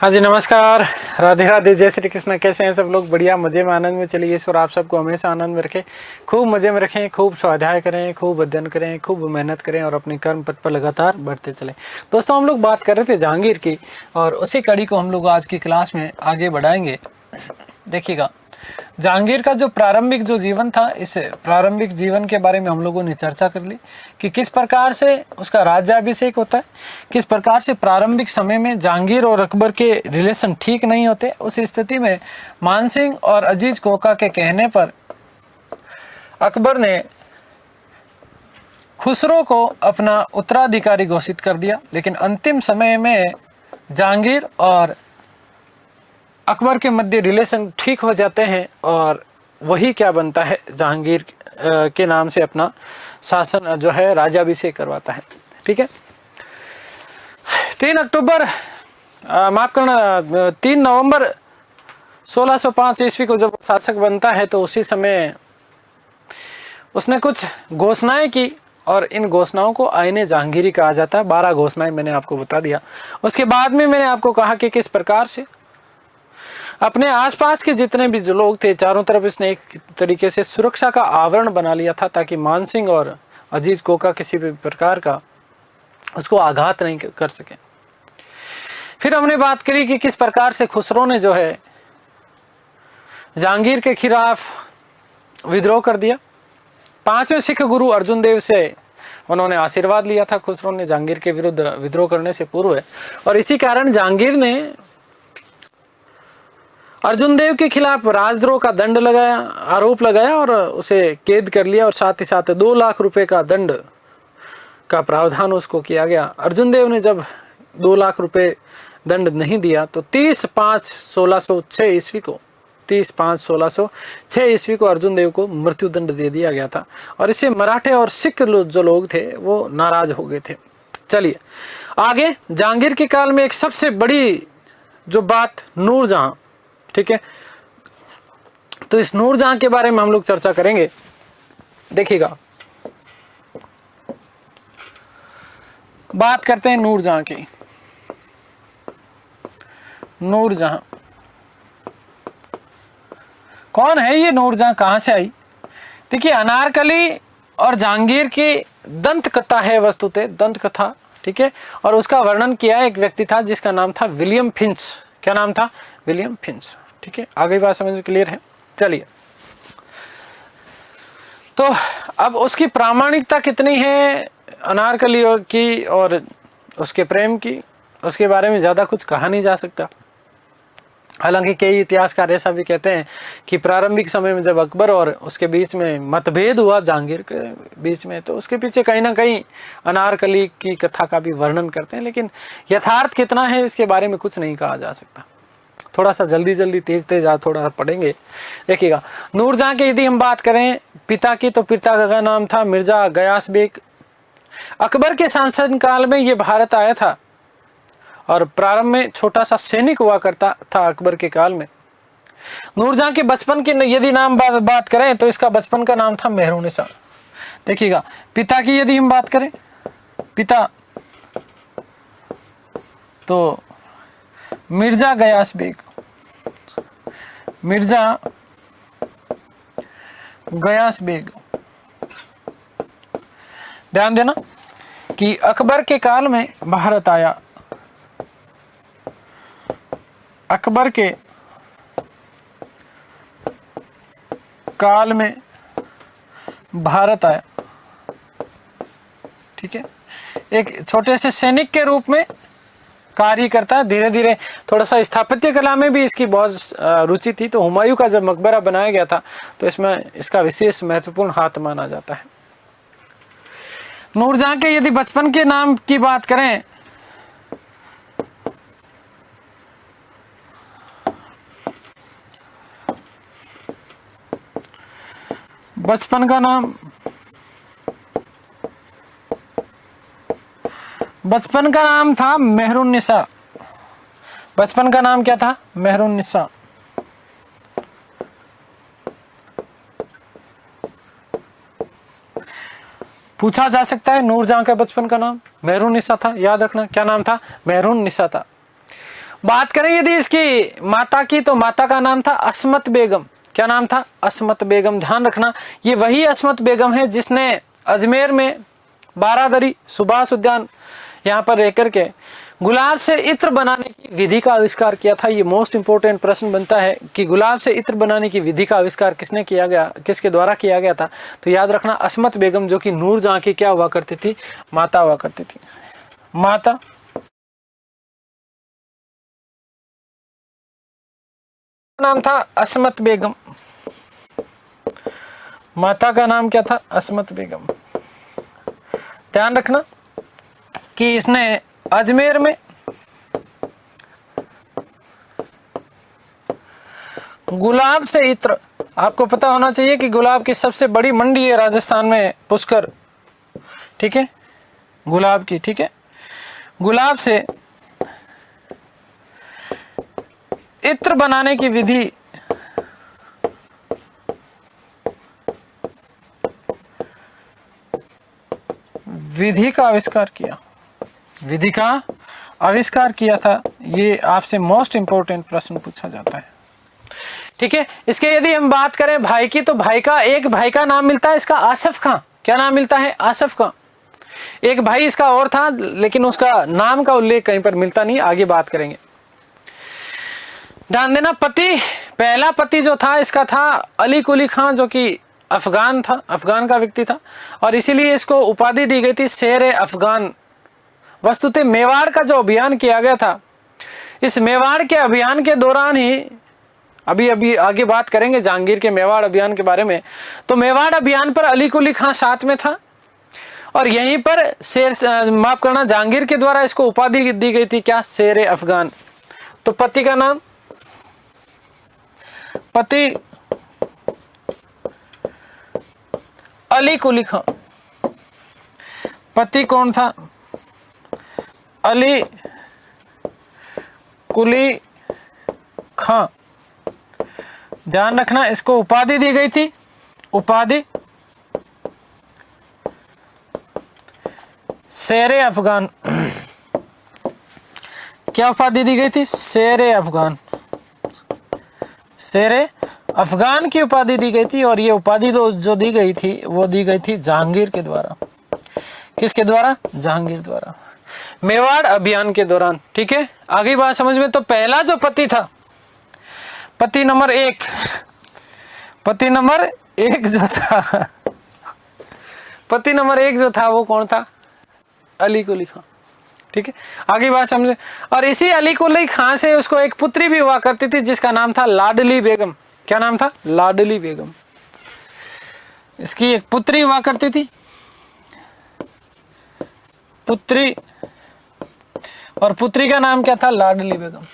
हाँ जी नमस्कार, राधे राधे, जय श्री कृष्ण। कैसे हैं सब लोग? बढ़िया, मजे में, आनंद में। चलिए ईश्वर आप सबको हमेशा आनंद में रखे, खूब मजे में रखें, खूब स्वाध्याय करें, खूब अध्ययन करें, खूब मेहनत करें और अपने कर्म पथ पर लगातार बढ़ते चलें। दोस्तों, हम लोग बात कर रहे थे जहांगीर की और उसी कड़ी को हम लोग आज की क्लास में आगे बढ़ाएंगे। देखिएगा, जहांगीर का जो प्रारंभिक जो जीवन था, इस प्रारंभिक जीवन के बारे में हम लोगों ने चर्चा कर ली कि किस प्रकार से उसका राज्याभिषेक होता है, किस प्रकार से प्रारंभिक समय में जहांगीर और अकबर के रिलेशन ठीक नहीं होते। उस स्थिति में मानसिंह और अजीज कोका के कहने पर अकबर ने खुसरो को अपना उत्तराधिकारी घोषित कर दिया। लेकिन अंतिम समय में जहांगीर और अकबर के मध्य रिलेशन ठीक हो जाते हैं और वही क्या बनता है, जहांगीर के नाम से अपना शासन जो है राज्याभिषेक करवाता है। ठीक है, 3 अक्टूबर माफ करना 3 नवंबर 1605 ईस्वी को जब शासक बनता है तो उसी समय उसने कुछ घोषणाएं की और इन घोषणाओं को आईने जहांगीरी कहा जाता है। 12 घोषणाएं मैंने आपको बता दिया। उसके बाद में मैंने आपको कहा कि किस प्रकार से अपने आसपास के जितने भी जो लोग थे, चारों तरफ इसने एक तरीके से सुरक्षा का आवरण बना लिया था ताकि मानसिंह और अजीज कोका किसी भी प्रकार का उसको आघात नहीं कर सके। फिर हमने बात करी कि किस प्रकार से खुसरो ने जो है जहांगीर के खिलाफ विद्रोह कर दिया। 5वें सिख गुरु अर्जुन देव से उन्होंने आशीर्वाद लिया था खुसरो ने जहांगीर के विरुद्ध विद्रोह करने से पूर्व, और इसी कारण जहांगीर ने अर्जुन देव के खिलाफ राजद्रोह का दंड लगाया, आरोप लगाया और उसे कैद कर लिया और साथ ही साथ 2 लाख रुपए का दंड का प्रावधान उसको किया गया। अर्जुन देव ने जब 2 लाख रुपए दंड नहीं दिया तो 30/5/1606 ईस्वी को 30/5/1606 ईस्वी को अर्जुन देव को मृत्यु दंड दे दिया गया था और इससे मराठे और सिख जो लोग थे वो नाराज हो गए थे। चलिए आगे, जहांगीर के काल में एक सबसे बड़ी जो बात नूरजहां, ठीक है, तो इस नूरजहां के बारे में हम लोग चर्चा करेंगे। देखिएगा, बात करते हैं नूरजहां की। नूरजहां कौन है? ये नूरजहां कहां से आई? देखिए, अनारकली और जहांगीर की दंत कथा है, वस्तुतः दंत कथा, ठीक है, और उसका वर्णन किया एक व्यक्ति था जिसका नाम था विलियम फिंच। क्या नाम था? William Finch. ठीक है, आगे बात समझ में क्लियर है? चलिए, तो अब उसकी प्रामाणिकता कितनी है अनारकली की और उसके प्रेम की, उसके बारे में ज्यादा कुछ कहा नहीं जा सकता। हालांकि कई इतिहासकार ऐसा भी कहते हैं कि प्रारंभिक समय में जब अकबर और उसके बीच में मतभेद हुआ जहांगीर के बीच में, तो उसके पीछे कहीं ना कहीं अनारकली की कथा का भी वर्णन करते हैं, लेकिन यथार्थ कितना है इसके बारे में कुछ नहीं कहा जा सकता। थोड़ा सा जल्दी तेज थोड़ा पढ़ेंगे। देखिएगा, नूरजहां की यदि हम बात करें पिता की, तो पिता का नाम था मिर्जा गयास बेग। अकबर के शासन काल में ये भारत आया था और प्रारंभ में छोटा सा सैनिक हुआ करता था अकबर के काल में। नूरजहां के बचपन की यदि नाम बात करें तो इसका बचपन का नाम था मेहरुन्निसा। देखिएगा, पिता की यदि हम बात करें, पिता तो मिर्जा गयास बेग, मिर्जा गयास बेग। ध्यान देना कि अकबर के काल में भारत आया, अकबर के काल में भारत आया। ठीक है, एक छोटे से सैनिक के रूप में कार्य करता है। धीरे धीरे थोड़ा सा स्थापत्य कला में भी इसकी बहुत रुचि थी। तो हुमायूं का जब मकबरा बनाया गया था तो इसमें इसका विशेष महत्वपूर्ण हाथ माना जाता है। नूरजहां के यदि बचपन के नाम की बात करें, बचपन का नाम था मेहरुन्निसा। बचपन का नाम क्या था? मेहरुन्निसा। पूछा जा सकता है नूरजहां का बचपन का नाम मेहरुन्निसा था। याद रखना क्या नाम था? मेहरुन्निसा था। बात करें यदि इसकी माता की, तो माता का नाम था अस्मत बेगम। क्या नाम था? अस्मत बेगम। ध्यान रखना ये वही अस्मत बेगम है जिसने अजमेर में बारादरी सुभाष उद्यान यहाँ पर रहकर के गुलाब से इत्र बनाने की विधि का आविष्कार किया था। ये मोस्ट इंपोर्टेंट प्रश्न बनता है कि गुलाब से इत्र बनाने की विधि का आविष्कार किसने किया गया, किसके द्वारा किया गया था? तो याद रखना अस्मत बेगम, जो कि नूरजहां की क्या हुआ करती थी? माता हुआ करती थी। माता नाम था अस्मत बेगम। माता का नाम क्या था? अस्मत बेगम। ध्यान रखना कि इसने अजमेर में गुलाब से इत्र, आपको पता होना चाहिए कि गुलाब की सबसे बड़ी मंडी है राजस्थान में, पुष्कर, ठीक है, गुलाब की, ठीक है। गुलाब से इत्र बनाने की विधि का आविष्कार किया, विधि का आविष्कार किया था। ये आपसे मोस्ट इंपोर्टेंट प्रश्न पूछा जाता है, ठीक है। इसके यदि हम बात करें भाई की, तो एक भाई का नाम मिलता है इसका आसफ खां। क्या नाम मिलता है? आसफ खां। एक भाई इसका और था, लेकिन उसका नाम का उल्लेख कहीं पर मिलता नहीं, आगे बात करेंगे। ध्यान देना, पति, पहला पति जो था इसका था अली कुली खां, जो कि अफगान था, अफगान का व्यक्ति था, और इसीलिए इसको उपाधि दी गई थी शेर अफगान। वस्तुतः मेवाड़ का जो अभियान किया गया था, इस मेवाड़ के अभियान के दौरान ही, अभी आगे बात करेंगे जहांगीर के मेवाड़ अभियान के बारे में, तो मेवाड़ अभियान पर अली कुली खां साथ में था, और यहीं पर माफ करना, जहांगीर के द्वारा इसको उपाधि दी गई थी, क्या? शेर अफगान। तो पति का नाम, पति अली कुली खां। पति कौन था? अली कुली खां। ध्यान रखना, इसको उपाधि दी गई थी, उपाधि शेर अफगान। क्या उपाधि दी गई थी? शेर अफगान। शेर अफगान की उपाधि दी गई थी, और ये उपाधि जो दी गई थी वो दी गई थी जहांगीर के द्वारा। किसके द्वारा? जहांगीर द्वारा, मेवाड़ अभियान के दौरान, ठीक है। आगे बात समझ में। तो पहला जो पति था, पति नंबर एक, पति नंबर एक जो था, पति नंबर एक जो था वो कौन था? अली कुली खां, ठीक है। आगे बात समझे। और इसी अली कुली खां से उसको एक पुत्री भी हुआ करती थी जिसका नाम था लाडली बेगम। क्या नाम था? लाडली बेगम। इसकी एक पुत्री हुआ करती थी, पुत्री, और पुत्री का नाम क्या था? लाडली बेगम।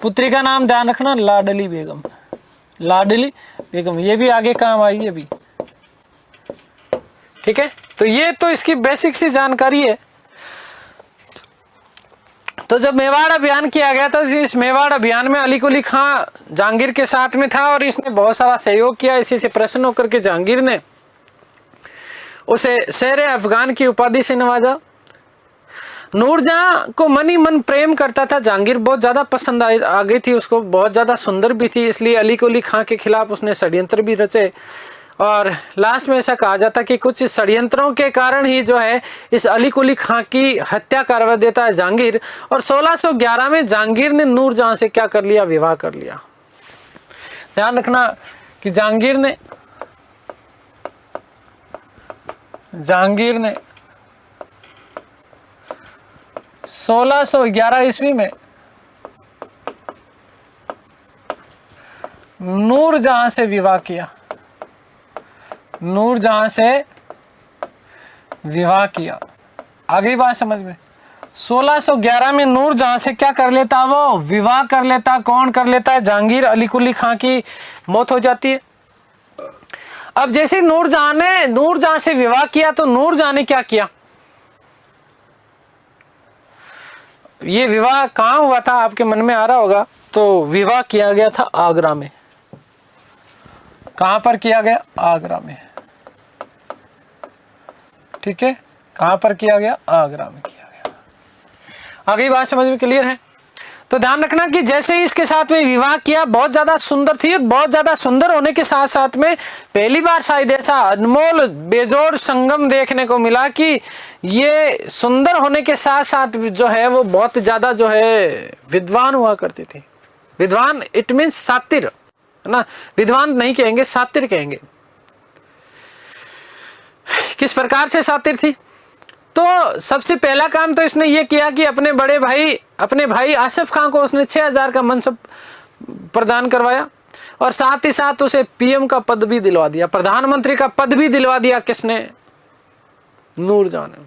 पुत्री का नाम ध्यान रखना, लाडली बेगम। लाडली बेगम, ये भी आगे काम आई अभी, ठीक है। तो ये तो इसकी बेसिक सी जानकारी है। तो जब मेवाड़ अभियान किया गया तो इस मेवाड़ अभियान में अली कुली खां जहांगीर के साथ में था, और इसने बहुत सारा सहयोग किया। इसी से प्रसन्न होकर के जहांगीर ने उसे शेर अफगान की उपाधि से नवाजा। नूरजहां को मन ही मन प्रेम करता था जहांगीर, बहुत ज्यादा पसंद आ गई थी उसको, बहुत ज्यादा सुंदर भी थी, इसलिए अली कुली खां के खिलाफ उसने षड्यंत्र भी रचे। और लास्ट में ऐसा कहा जाता कि कुछ षड्यंत्रों के कारण ही जो है इस अली कुली खां की हत्या करवा देता है जहांगीर, और 1611 में जहांगीर ने नूरजहां से क्या कर लिया? विवाह कर लिया। ध्यान रखना कि जहांगीर ने 1611 ईस्वी में नूरजहां से विवाह किया, नूरजहां से विवाह किया। आगे बात समझ में। 1611 में नूरजहां से क्या कर लेता? वो विवाह कर लेता। कौन कर लेता है? जहांगीर। अली कुली खां की मौत हो जाती है। अब जैसे नूरजहां से विवाह किया, तो नूरजहां ने क्या किया? ये विवाह कहाँ हुआ था आपके मन में आ रहा होगा। तो विवाह किया गया था आगरा में। कहां पर किया गया? आगरा में, ठीक है। कहां पर किया गया? आगरा में किया गया। आगे बात समझ में क्लियर है? तो ध्यान रखना कि जैसे ही इसके साथ में विवाह किया, बहुत ज्यादा सुंदर थी। बहुत ज्यादा सुंदर होने के साथ साथ में पहली बार शायद ऐसा अनमोल बेजोड़ संगम देखने को मिला कि ये सुंदर होने के साथ साथ जो है वो बहुत ज्यादा जो है विद्वान हुआ करती थी। विद्वान इट मीन्स सातिर, है ना, विद्वान नहीं कहेंगे, सातिर कहेंगे। किस प्रकार से सातिर थी? तो सबसे पहला काम तो इसने ये किया कि अपने बड़े भाई, अपने भाई आसिफ खान को उसने 6000 का मनसब प्रदान करवाया और साथ ही साथ उसे पीएम का पद भी दिलवा दिया, प्रधानमंत्री का पद भी दिलवा दिया। किसने? नूरजहां ने।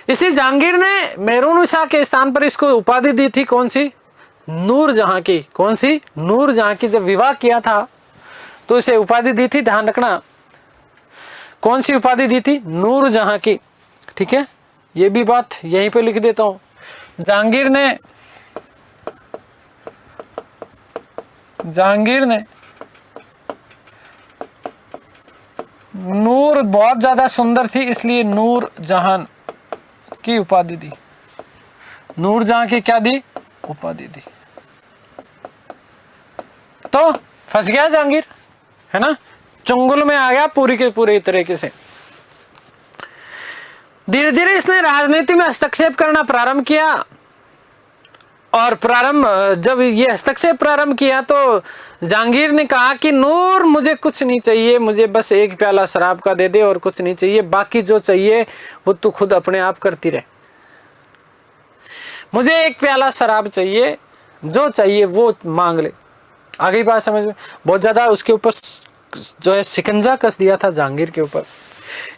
इसी जहांगीर ने मेहरुन्निसा के स्थान पर इसको उपाधि दी थी, कौन सी? नूरजहां की। कौन सी? नूरजहां की। जब विवाह किया था तो इसे उपाधि दी थी, ध्यान रखना, कौन सी उपाधि दी थी? नूरजहां की। ठीक है, ये भी बात यहीं पे लिख देता हूं। जहांगीर ने नूर बहुत ज्यादा सुंदर थी इसलिए नूरजहां की उपाधि दी। नूरजहां की क्या दी? उपाधि दी। तो फंस गया जहांगीर, है ना, चुंगल में आ गया पूरी के पूरे तरीके से। धीरे धीरे इसने राजनीति में हस्तक्षेप करना प्रारंभ किया और जब ये हस्तक्षेप प्रारंभ किया तो जहांगीर ने कहा कि नूर मुझे कुछ नहीं चाहिए, मुझे बस एक प्याला शराब का दे दे और कुछ नहीं चाहिए, बाकी जो चाहिए वो तू खुद अपने आप करती रहे। मुझे एक प्याला शराब चाहिए, जो चाहिए वो मांग ले। आगे बात समझ में? बहुत ज्यादा उसके ऊपर जो है शिकंजा कस दिया था जहांगीर के ऊपर।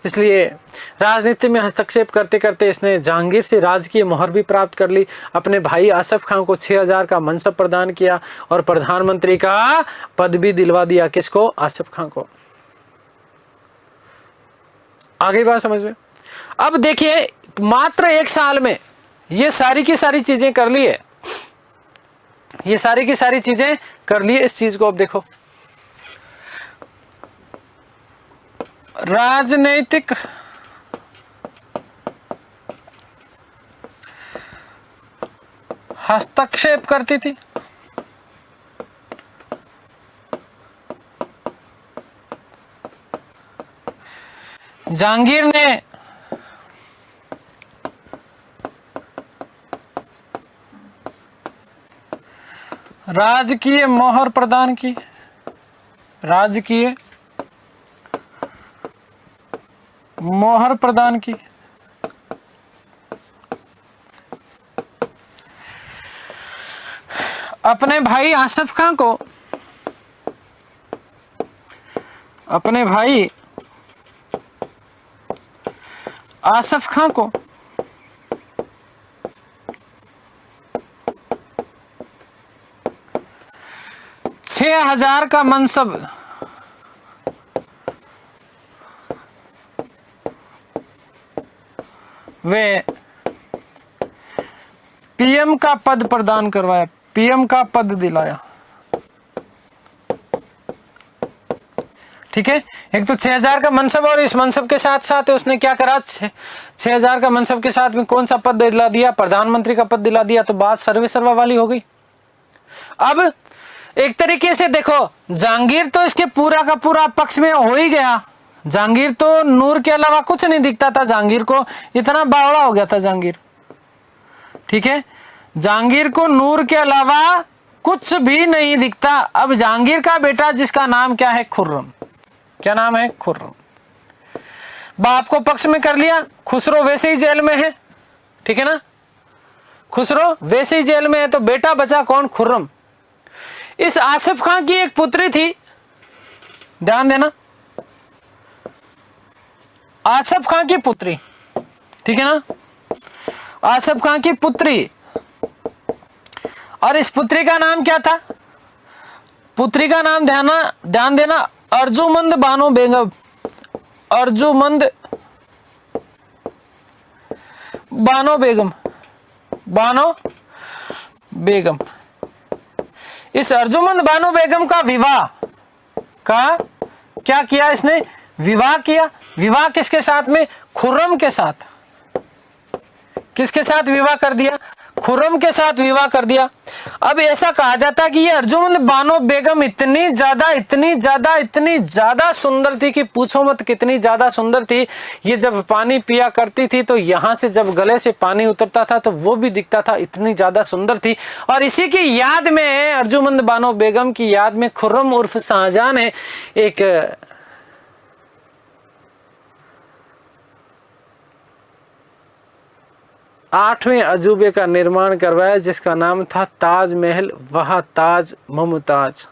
इसलिए राजनीति में हस्तक्षेप करते करते इसने जहांगीर से राजकीय मोहर भी प्राप्त कर ली। अपने भाई आसिफ खान को 6000 का मनसब प्रदान किया और प्रधानमंत्री का पद भी दिलवा दिया। किसको? आसिफ खान को। आगे बात समझ में? अब देखिए, मात्र 1 साल में ये सारी की सारी चीजें कर ली है, ये सारी की सारी चीजें कर ली है। इस चीज को अब देखो, राजनीतिक हस्तक्षेप करती थी। जहांगीर ने राजकीय मोहर प्रदान की। राजकीय मोहर प्रदान की। अपने भाई आसिफ खान को, अपने भाई आसिफ खान को 6000 का मनसब वे पीएम का पद प्रदान करवाया, पीएम का पद दिलाया। ठीक है, एक तो 6000 का मनसब और इस मनसब के साथ साथ उसने क्या करा, 6000 का मनसब के साथ में कौन सा पद दिला दिया? प्रधानमंत्री का पद दिला दिया। तो बात सर्वे सर्वा वाली हो गई। अब एक तरीके से देखो, जहांगीर तो इसके पूरा का पूरा पक्ष में हो ही गया। जहांगीर तो नूर के अलावा कुछ नहीं दिखता था, जहांगीर को इतना बावड़ा हो गया था जहांगीर। ठीक है, जहांगीर को नूर के अलावा कुछ भी नहीं दिखता। अब जहांगीर का बेटा जिसका नाम क्या है? खुर्रम। क्या नाम है? खुर्रम। बाप को पक्ष में कर लिया। खुसरो वैसे ही जेल में है, ठीक है ना, खुसरो वैसे ही जेल में है, तो बेटा बचा कौन? खुर्रम। इस आसिफ खान की एक पुत्री थी, ध्यान देना, आसिफ खान की पुत्री, ठीक है ना, आसिफ खान की पुत्री। और इस पुत्री का नाम क्या था? पुत्री का नाम ध्यान देना, अर्जुमंद बानो बेगम। अर्जुमंद बानो बेगम, बानो बेगम। इस अर्जुमंद बानो बेगम का विवाह का क्या किया इसने? विवाह किया। विवाह किसके साथ में? खुर्रम के साथ। किसके साथ विवाह कर दिया? खुर्रम के साथ विवाह कर दिया। अब ऐसा कहा जाता है कि ये अर्जुमंद बानो बेगम इतनी ज्यादा सुंदर थी कि पूछो मत, कितनी ज्यादा सुंदर थी। ये जब पानी पिया करती थी तो यहाँ से जब गले से पानी उतरता था तो वो भी दिखता था, इतनी ज्यादा सुंदर थी। और इसी की याद में, अर्जुमंद बानो बेगम की याद में, खुर्रम उर्फ शाहजहां ने एक आठवें अजूबे का निर्माण करवाया जिसका नाम था ताजमहल, वह ताज मुमताज।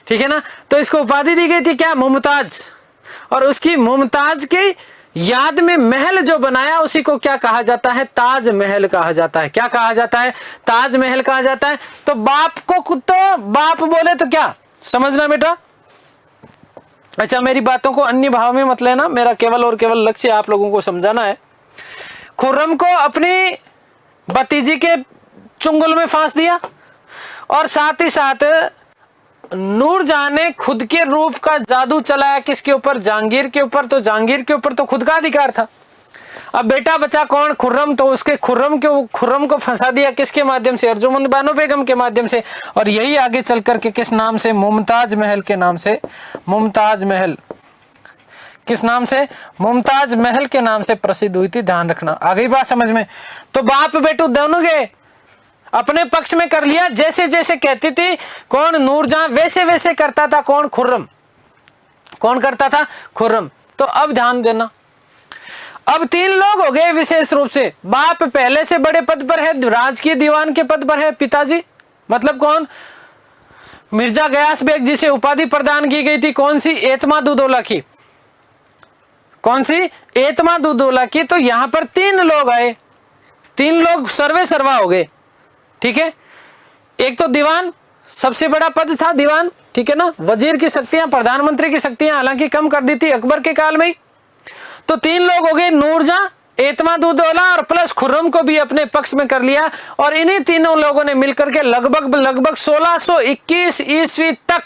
ठीक है ना? तो इसको उपाधि दी गई थी क्या? मुमताज। और उसकी मुमताज की याद में महल जो बनाया उसी को क्या कहा जाता है? ताजमहल कहा जाता है। क्या कहा जाता है? ताजमहल कहा जाता है। तो बाप को तो बाप बोले तो क्या समझना बेटा? अच्छा, मेरी बातों को अन्य भाव में मत लेना, मेरा केवल और केवल लक्ष्य आप लोगों को समझाना है। खुर्रम को अपनी भतीजी के चुंगल में फांस दिया और साथ ही साथ नूरजहां ने खुद के रूप का जादू चलाया किसके ऊपर? जहांगीर के ऊपर। तो जहांगीर के ऊपर तो खुद का अधिकार था। अब बेटा बचा कौन? खुर्रम। तो उसके खुर्रम को फंसा दिया किसके माध्यम से? अर्जुमंद बानो बेगम के माध्यम से। और यही आगे चल करके किस नाम से? मुमताज महल के नाम से। मुमताज महल किस नाम से? मुमताज महल के नाम से प्रसिद्ध हुई थी। ध्यान रखना, आ गई बात समझ में? तो बाप बेटू दोनों गए, अपने पक्ष में कर लिया। जैसे जैसे कहती थी कौन? नूरजहां, वैसे वैसे करता था कौन? खुर्रम। कौन करता था? खुर्रम। तो अब ध्यान देना, अब 3 लोग हो गए विशेष रूप से। बाप पहले से बड़े पद पर है, राजकीय दीवान के पद पर है पिताजी, मतलब कौन? मिर्जा गयास बेग, जिसे उपाधि प्रदान की गई थी कौन सी? एतमादुद्दौला की। कौन सी? एतमादुद्दौला की। तो यहां पर 3 लोग आए, 3 लोग सर्वे सर्वा हो गए। ठीक है, एक तो दीवान, सबसे बड़ा पद था दीवान। ठीक है ना? वजीर की शक्तियां, प्रधानमंत्री की शक्तियां हालांकि कम कर दी थी अकबर के काल में ही। तो 3 लोग हो गए, नूरजहां, एतमादुद्दौला और प्लस खुर्रम को भी अपने पक्ष में कर लिया। और इन्हीं तीनों लोगों ने मिलकर के लगभग 1621 ईस्वी तक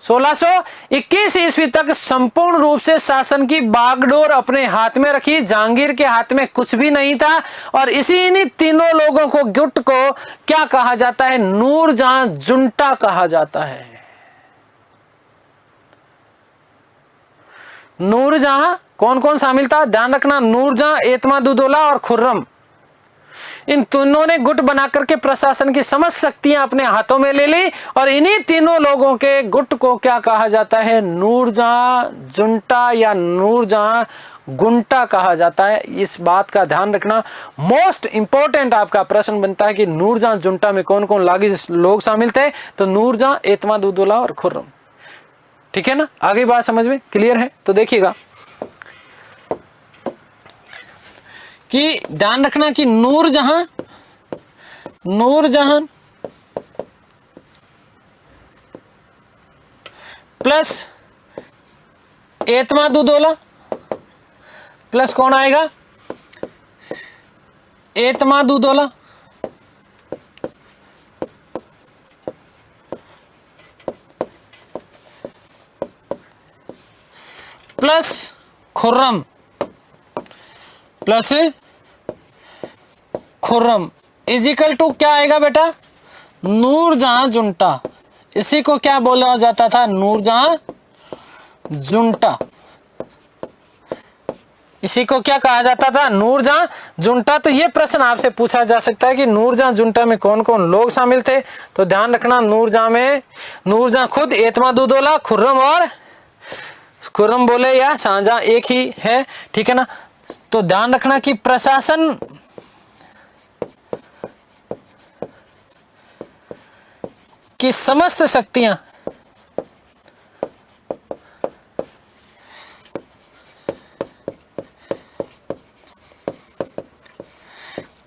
1621 ईस्वी तक संपूर्ण रूप से शासन की बागडोर अपने हाथ में रखी। जहांगीर के हाथ में कुछ भी नहीं था। और इन्हीं तीनों लोगों को, गुट को क्या कहा जाता है? नूरजहां जुंटा कहा जाता है। नूरजहां कौन कौन शामिल था? ध्यान रखना, नूरजहां, एतमादुद्दौला और खुर्रम, इन तीनों ने गुट बना करके प्रशासन की समस्त शक्तियां अपने हाथों में ले ली। और इन्हीं तीनों लोगों के गुट को क्या कहा जाता है? नूरजहां जुंटा या नूरजहां गुंटा कहा जाता है। इस बात का ध्यान रखना, मोस्ट इंपॉर्टेंट आपका प्रश्न बनता है कि नूरजहां जुंटा में कौन कौन लोग शामिल थे? तो नूरजहां, एतमादुद्दौला और खुर्रम। ठीक है ना? आगे बात समझ में क्लियर है? तो देखिएगा कि ध्यान रखना कि नूरजहां प्लस एतमादुद्दौला प्लस कौन आएगा? Itimaduddaulah plus Khurram equal to क्या आएगा बेटा? नूरजहां जुंटा। इसी को क्या बोला जाता था? नूरजहां जुंटा। इसी को क्या कहा जाता था? नूरजहां जुंटा। तो ये प्रश्न आपसे पूछा जा सकता है कि नूरजहां जुंटा में कौन कौन लोग शामिल थे? तो ध्यान रखना, नूरजहां खुद, एतमादुद्दौला, खुर्रम बोले या शाहजहां एक ही है। ठीक है ना? तो ध्यान रखना कि प्रशासन की समस्त शक्तियां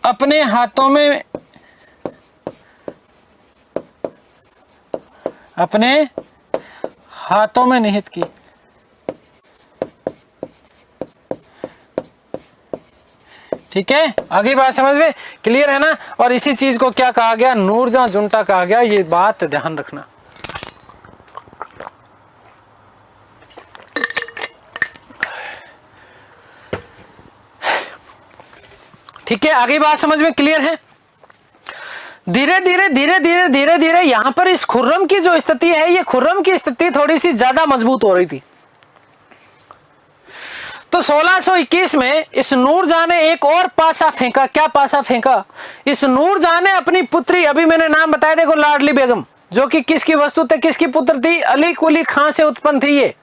अपने हाथों में निहित की। ठीक है, आगे बात समझ में क्लियर है ना? और इसी चीज को क्या कहा गया? नूरजहां जुंटा कहा गया। ये बात ध्यान रखना। ठीक है, आगे बात समझ में क्लियर है। धीरे धीरे धीरे धीरे धीरे धीरे यहां पर इस खुर्रम की जो स्थिति है, ये खुर्रम की स्थिति थोड़ी सी ज्यादा मजबूत हो रही थी। तो 1621 में इस नूरजहां ने एक और पासा फेंका। क्या पासा फेंका? इस नूरजहां ने अपनी पुत्री, अभी मैंने नाम बताया देखो, लाडली बेगम, जो कि किसकी वस्तु थे, किसकी पुत्र थी? अली कुली खां से उत्पन्न थी। ये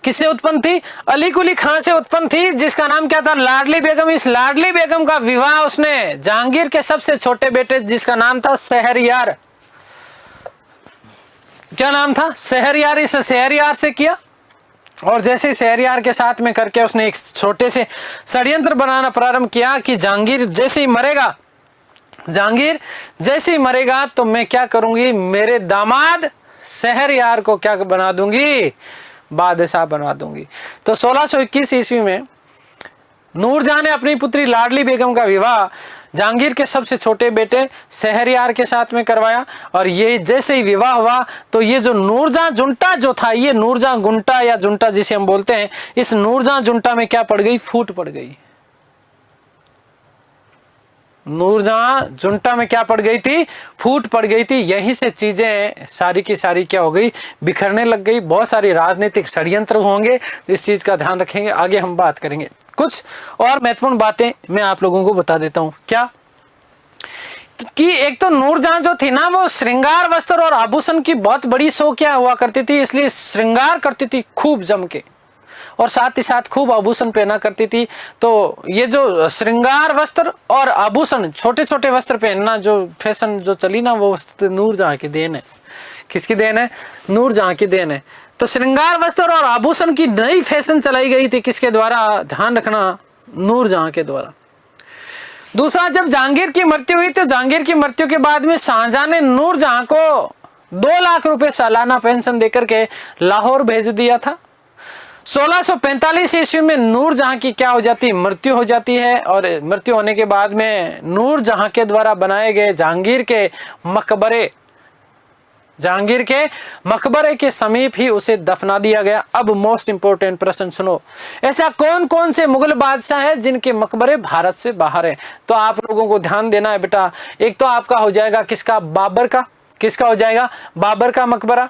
किससे उत्पन्न थी? अली कुली खां से उत्पन्न थी, जिसका नाम क्या था? लाडली बेगम। इस लाडली बेगम का विवाह उसने जहांगीर के सबसे छोटे बेटे, जिसका नाम था शहरयार, क्या नाम था? शहरयार। इस शहरयार से किया। और जैसे शहरयार के साथ में करके उसने एक छोटे से षड्यंत्र बनाना प्रारंभ किया कि जहांगीर जैसे ही मरेगा, जहांगीर जैसे ही मरेगा तो मैं क्या करूंगी, मेरे दामाद शहरयार को क्या बना दूंगी? बादशाह बनवा दूंगी। तो 1621 ईस्वी में नूरजहां ने अपनी पुत्री लाडली बेगम का विवाह जहांगीर के सबसे छोटे बेटे शहरयार के साथ में करवाया। और ये जैसे ही विवाह हुआ तो ये जो नूरजहां जुंटा जो था, ये नूरजहां गुंटा या जुंटा जिसे हम बोलते हैं, इस नूरजहां जुंटा में क्या पड़ गई? फूट पड़ गई। नूरजहां जुंटा में क्या पड़ गई थी? फूट पड़ गई थी। यहीं से चीजें सारी की सारी क्या हो गई? बिखरने लग गई। बहुत सारी राजनीतिक षड्यंत्र होंगे, इस चीज का ध्यान रखेंगे, आगे हम बात करेंगे। कुछ और महत्वपूर्ण बातें मैं आप लोगों को बता देता हूं। क्या कि एक तो नूरजहां जो थी ना, वो श्रृंगार वस्त्र और आभूषण की बहुत बड़ी शौकिया हुआ करती थी, इसलिए श्रृंगार करती थी खूब जम के, और साथ ही साथ खूब आभूषण पहना करती थी। तो ये जो श्रृंगार वस्त्र और आभूषण, छोटे छोटे वस्त्र पहनना जो फैशन जो चली ना, वो नूरजहां की देन है। किसकी देन है? नूरजहां की देन है। तो श्रृंगार वस्त्र और आभूषण की नई फैशन चलाई गई थी, किसके द्वारा? ध्यान रखना, नूरजहां के द्वारा। दूसरा, जब जहांगीर की मृत्यु हुई तो जहांगीर की मृत्यु के बाद में शाहजहां ने नूरजहां को 2 लाख रुपए सालाना पेंशन देकर के लाहौर भेज दिया था। 1645 ईस्वी में नूरजहां की क्या हो जाती है? मृत्यु हो जाती है। और मृत्यु होने के बाद में नूरजहां के द्वारा बनाए गए जहांगीर के मकबरे के समीप ही उसे दफना दिया गया। अब मोस्ट इंपोर्टेंट प्रश्न सुनो, ऐसा कौन कौन से मुगल बादशाह हैं जिनके मकबरे भारत से बाहर हैं? तो आप लोगों को ध्यान देना है बेटा। एक तो आपका हो जाएगा किसका? बाबर का। किसका हो जाएगा? बाबर का मकबरा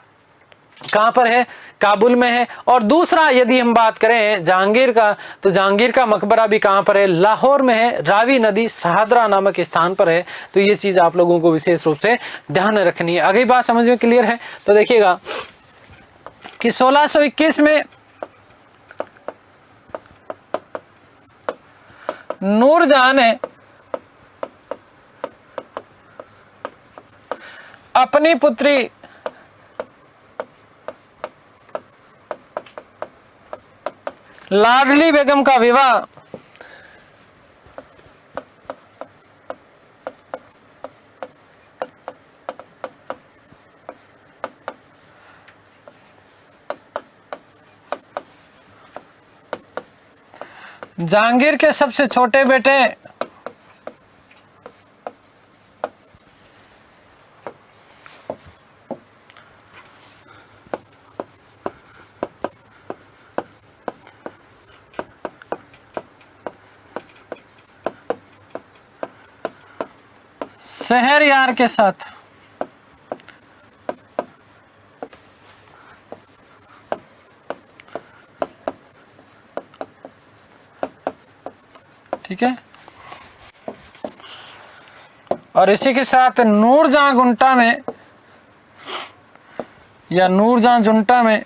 कहां पर है? काबुल में है। और दूसरा यदि हम बात करें जहांगीर का, तो जहांगीर का मकबरा भी कहां पर है? लाहौर में है, रावी नदी शहादरा नामक स्थान पर है। तो ये चीज आप लोगों को विशेष रूप से ध्यान रखनी है। आगे बात समझ में क्लियर है? तो देखिएगा कि 1621 में नूरजहां ने अपनी पुत्री लाडली बेगम का विवाह जहांगीर के सबसे छोटे बेटे शहरयार के साथ ठीक है, और इसी के साथ नूरजहां गुंटा में या नूरजहां जुंटा में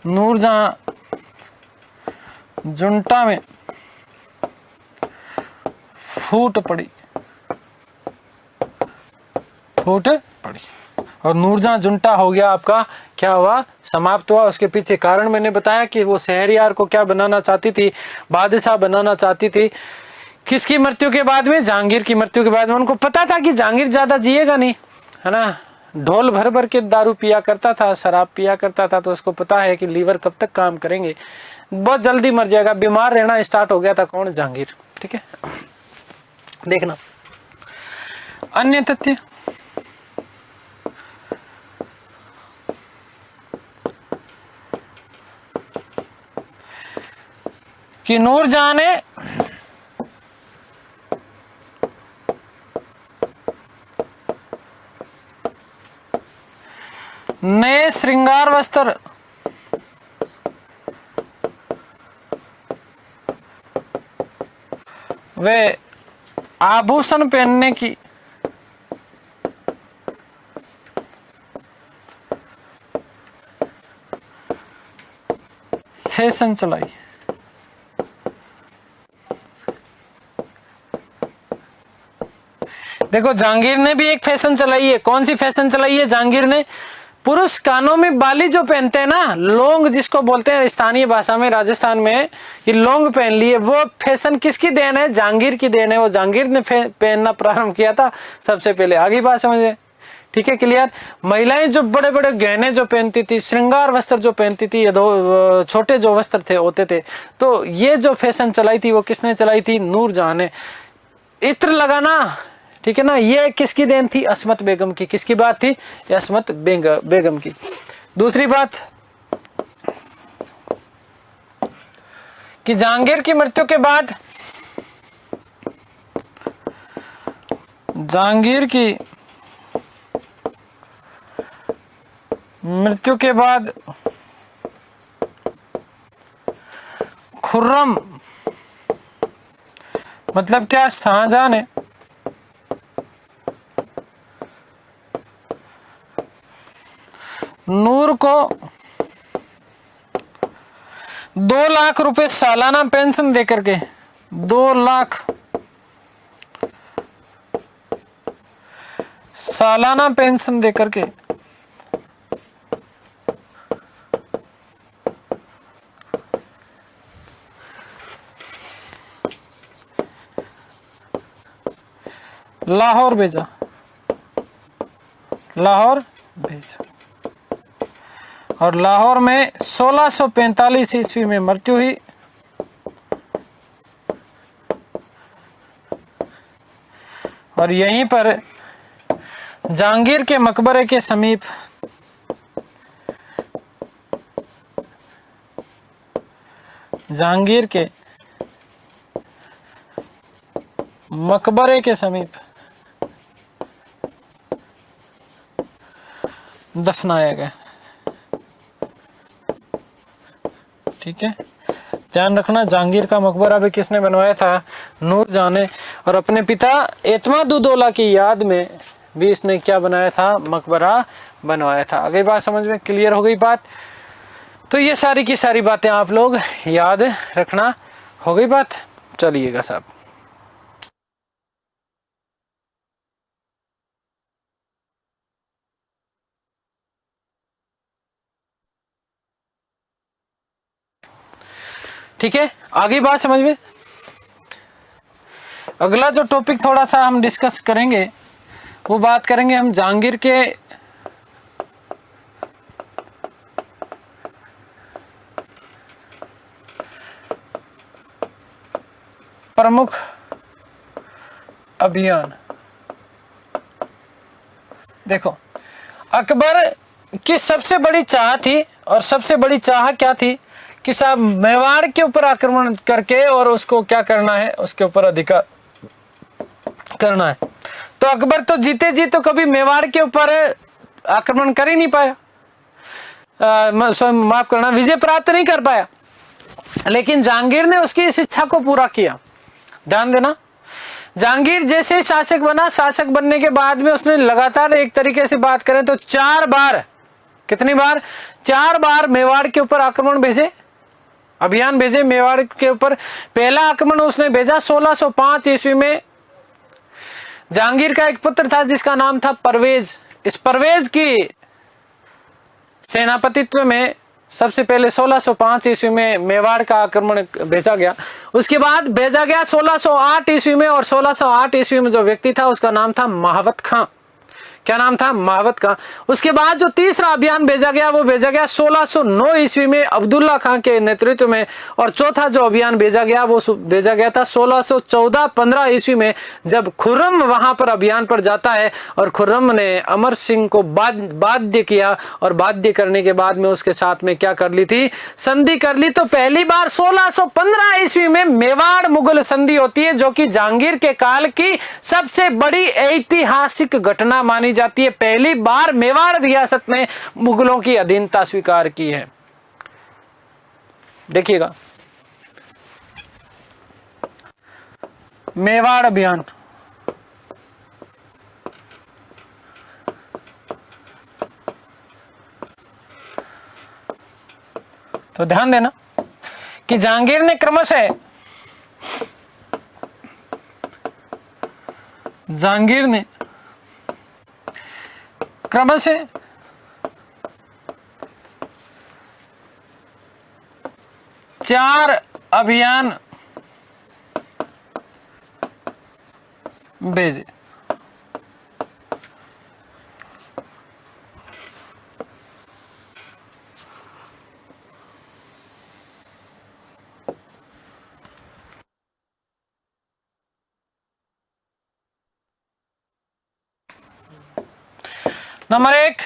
नूरजहां जुंटा में फूट पड़ी और नूरजहां जुंटा हो गया आपका क्या हुआ? समाप्त हुआ। उसके पीछे कारण मैंने बताया कि वो शहरयार को क्या बनाना चाहती थी? बादशाह बनाना चाहती थी। किसकी मृत्यु के बाद में? जहांगीर की मृत्यु के बाद में। उनको पता था कि जहांगीर ज्यादा जिएगा नहीं, है ना, ढोल भर भर के दारू पिया करता था, शराब पिया करता था, तो उसको पता है कि लीवर कब तक काम करेंगे, बहुत जल्दी मर जाएगा। बीमार रहना स्टार्ट हो गया था। कौन? जहांगीर। ठीक है, देखना अन्य तथ्य। कि नूरजहां ने श्रृंगार वस्त्र वे आभूषण पहनने की फैशन चलाई। देखो जहांगीर ने भी एक फैशन चलाई है। कौन सी फैशन चलाई है जहांगीर ने? पुरुष कानों में बाली जो पहनते हैं ना, लौंग जिसको बोलते हैं स्थानीय भाषा में राजस्थान में, ये लौंग पहन लिए। वो फैशन किसकी देन है? जहांगीर की देन है। वो जहांगीर ने पहनना प्रारंभ किया था सबसे पहले। आगे बात समझे? ठीक है, क्लियर। महिलाएं जो बड़े बड़े गहने जो पहनती थी, श्रृंगार वस्त्र जो पहनती थी, छोटे जो वस्त्र थे होते थे, तो ये जो फैशन चलाई थी वो किसने चलाई थी? नूरजहां ने। इत्र लगाना, ठीक है ना, ये किसकी देन थी? अस्मत बेगम की। किसकी बात थी? अस्मत बेगम की। दूसरी बात कि जहांगीर की मृत्यु के बाद, जहांगीर की मृत्यु के बाद खुर्रम मतलब क्या? शाहजहां ने नूर को 2 लाख रुपए सालाना पेंशन देकर के 2 लाख सालाना पेंशन देकर के लाहौर भेजा, लाहौर भेजा। और लाहौर में 1645 ईस्वी में मृत्यु हुई। और यहीं पर जहांगीर के मकबरे के समीप जहांगीर के मकबरे के समीप दफनाया गया। ठीक है, ध्यान रखना, जहांगीर का मकबरा भी किसने बनवाया था? नूरजहां ने। और अपने पिता एतमादुद्दौला की याद में भी इसने क्या बनाया था? मकबरा बनवाया था। आगे बात समझ में क्लियर हो गई बात? तो ये सारी की सारी बातें आप लोग याद रखना। हो गई बात? चलिएगा साहब। ठीक है, आगे बात समझ में। अगला जो टॉपिक थोड़ा सा हम डिस्कस करेंगे वो बात करेंगे हम जहांगीर के प्रमुख अभियान। देखो, अकबर की सबसे बड़ी चाह थी, और सबसे बड़ी चाह क्या थी कि साहब मेवाड़ के ऊपर आक्रमण करके और उसको क्या करना है? उसके ऊपर अधिकार करना है। तो अकबर तो जीते जी तो कभी मेवाड़ के ऊपर आक्रमण कर ही नहीं पाया, माफ करना, विजय प्राप्त नहीं कर पाया। लेकिन जहांगीर ने उसकी इस इच्छा को पूरा किया। ध्यान देना, जहांगीर जैसे शासक बना, शासक बनने के बाद में उसने लगातार, एक तरीके से बात करें तो 4 बार, कितनी बार? 4 बार मेवाड़ के ऊपर आक्रमण भेजे, अभियान भेजे मेवाड़ के ऊपर। पहला आक्रमण उसने भेजा 1605 ईस्वी में। जहांगीर का एक पुत्र था जिसका नाम था परवेज। इस परवेज की सेनापतित्व में सबसे पहले 1605 ईस्वी में मेवाड़ का आक्रमण भेजा गया। उसके बाद भेजा गया 1608 ईस्वी में, और 1608 ईस्वी में जो व्यक्ति था उसका नाम था महावत खां। क्या नाम था, मावत का। उसके बाद जो तीसरा अभियान भेजा गया वो भेजा गया 1609 ईस्वी में अब्दुल्ला खां के नेतृत्व में, और चौथा जो अभियान भेजा गया वो भेजा गया था 1614-15 ईस्वी में, जब खुर्रम वहां पर अभियान पर जाता है और खुर्रम ने अमर सिंह को बाध्य किया, और बाध्य करने के बाद में उसके साथ में क्या कर ली थी, संधि कर ली। तो पहली बार 1615 ईस्वी में मेवाड़ मुगल संधि होती है, जो कि जहांगीर के काल की सबसे बड़ी ऐतिहासिक घटना मानी जाती है। पहली बार मेवाड़ रियासत ने मुगलों की अधीनता स्वीकार की है। देखिएगा, मेवाड़ अभियान, तो ध्यान देना कि जहांगीर ने क्रमशः चार अभियान भेजे। नंबर 1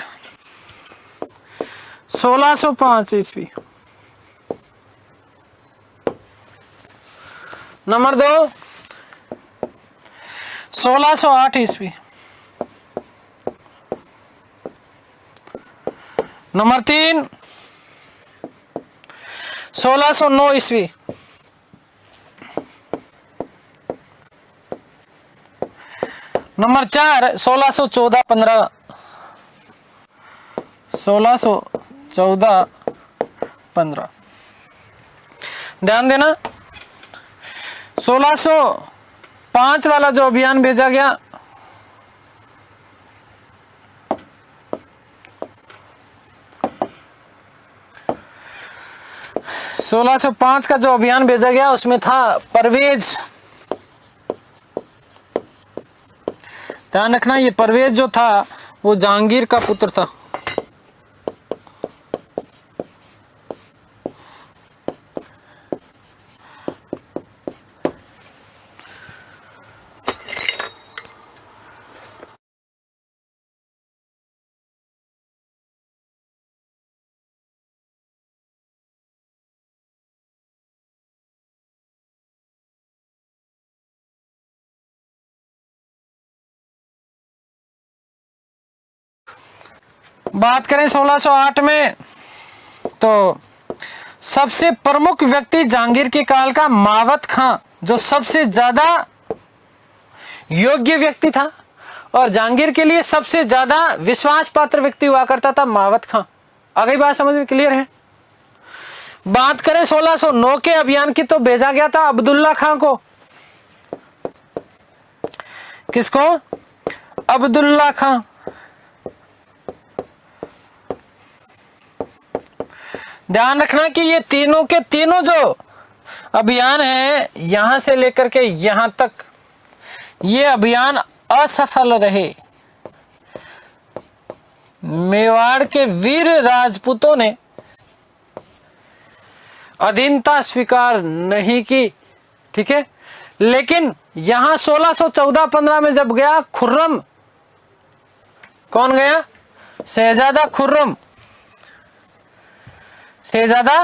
1605 ईस्वी, नंबर 2 1608 ईस्वी, नंबर 3 1609 ईस्वी, नंबर 4 1614-15, 1614-15। ध्यान देना, 1605 वाला जो अभियान भेजा गया, 1605 का जो अभियान भेजा गया उसमें था परवेज। ध्यान रखना, ये परवेज जो था वो जहांगीर का पुत्र था। बात करें 1608 में, तो सबसे प्रमुख व्यक्ति जहांगीर के काल का मावत खां, जो सबसे ज्यादा योग्य व्यक्ति था और जहांगीर के लिए सबसे ज्यादा विश्वास पात्र व्यक्ति हुआ करता था, मावत खां। आ गई बात समझ में, क्लियर है? बात करें 1609 के अभियान की, तो भेजा गया था अब्दुल्ला खां को। किसको? अब्दुल्ला खां। ध्यान रखना कि ये तीनों के तीनों जो अभियान है, यहां से लेकर के यहां तक, ये अभियान असफल रहे। मेवाड़ के वीर राजपूतों ने अधीनता स्वीकार नहीं की, ठीक है। लेकिन यहां 1614-15 में जब गया खुर्रम, कौन गया? शहजादा खुर्रम। शहजादा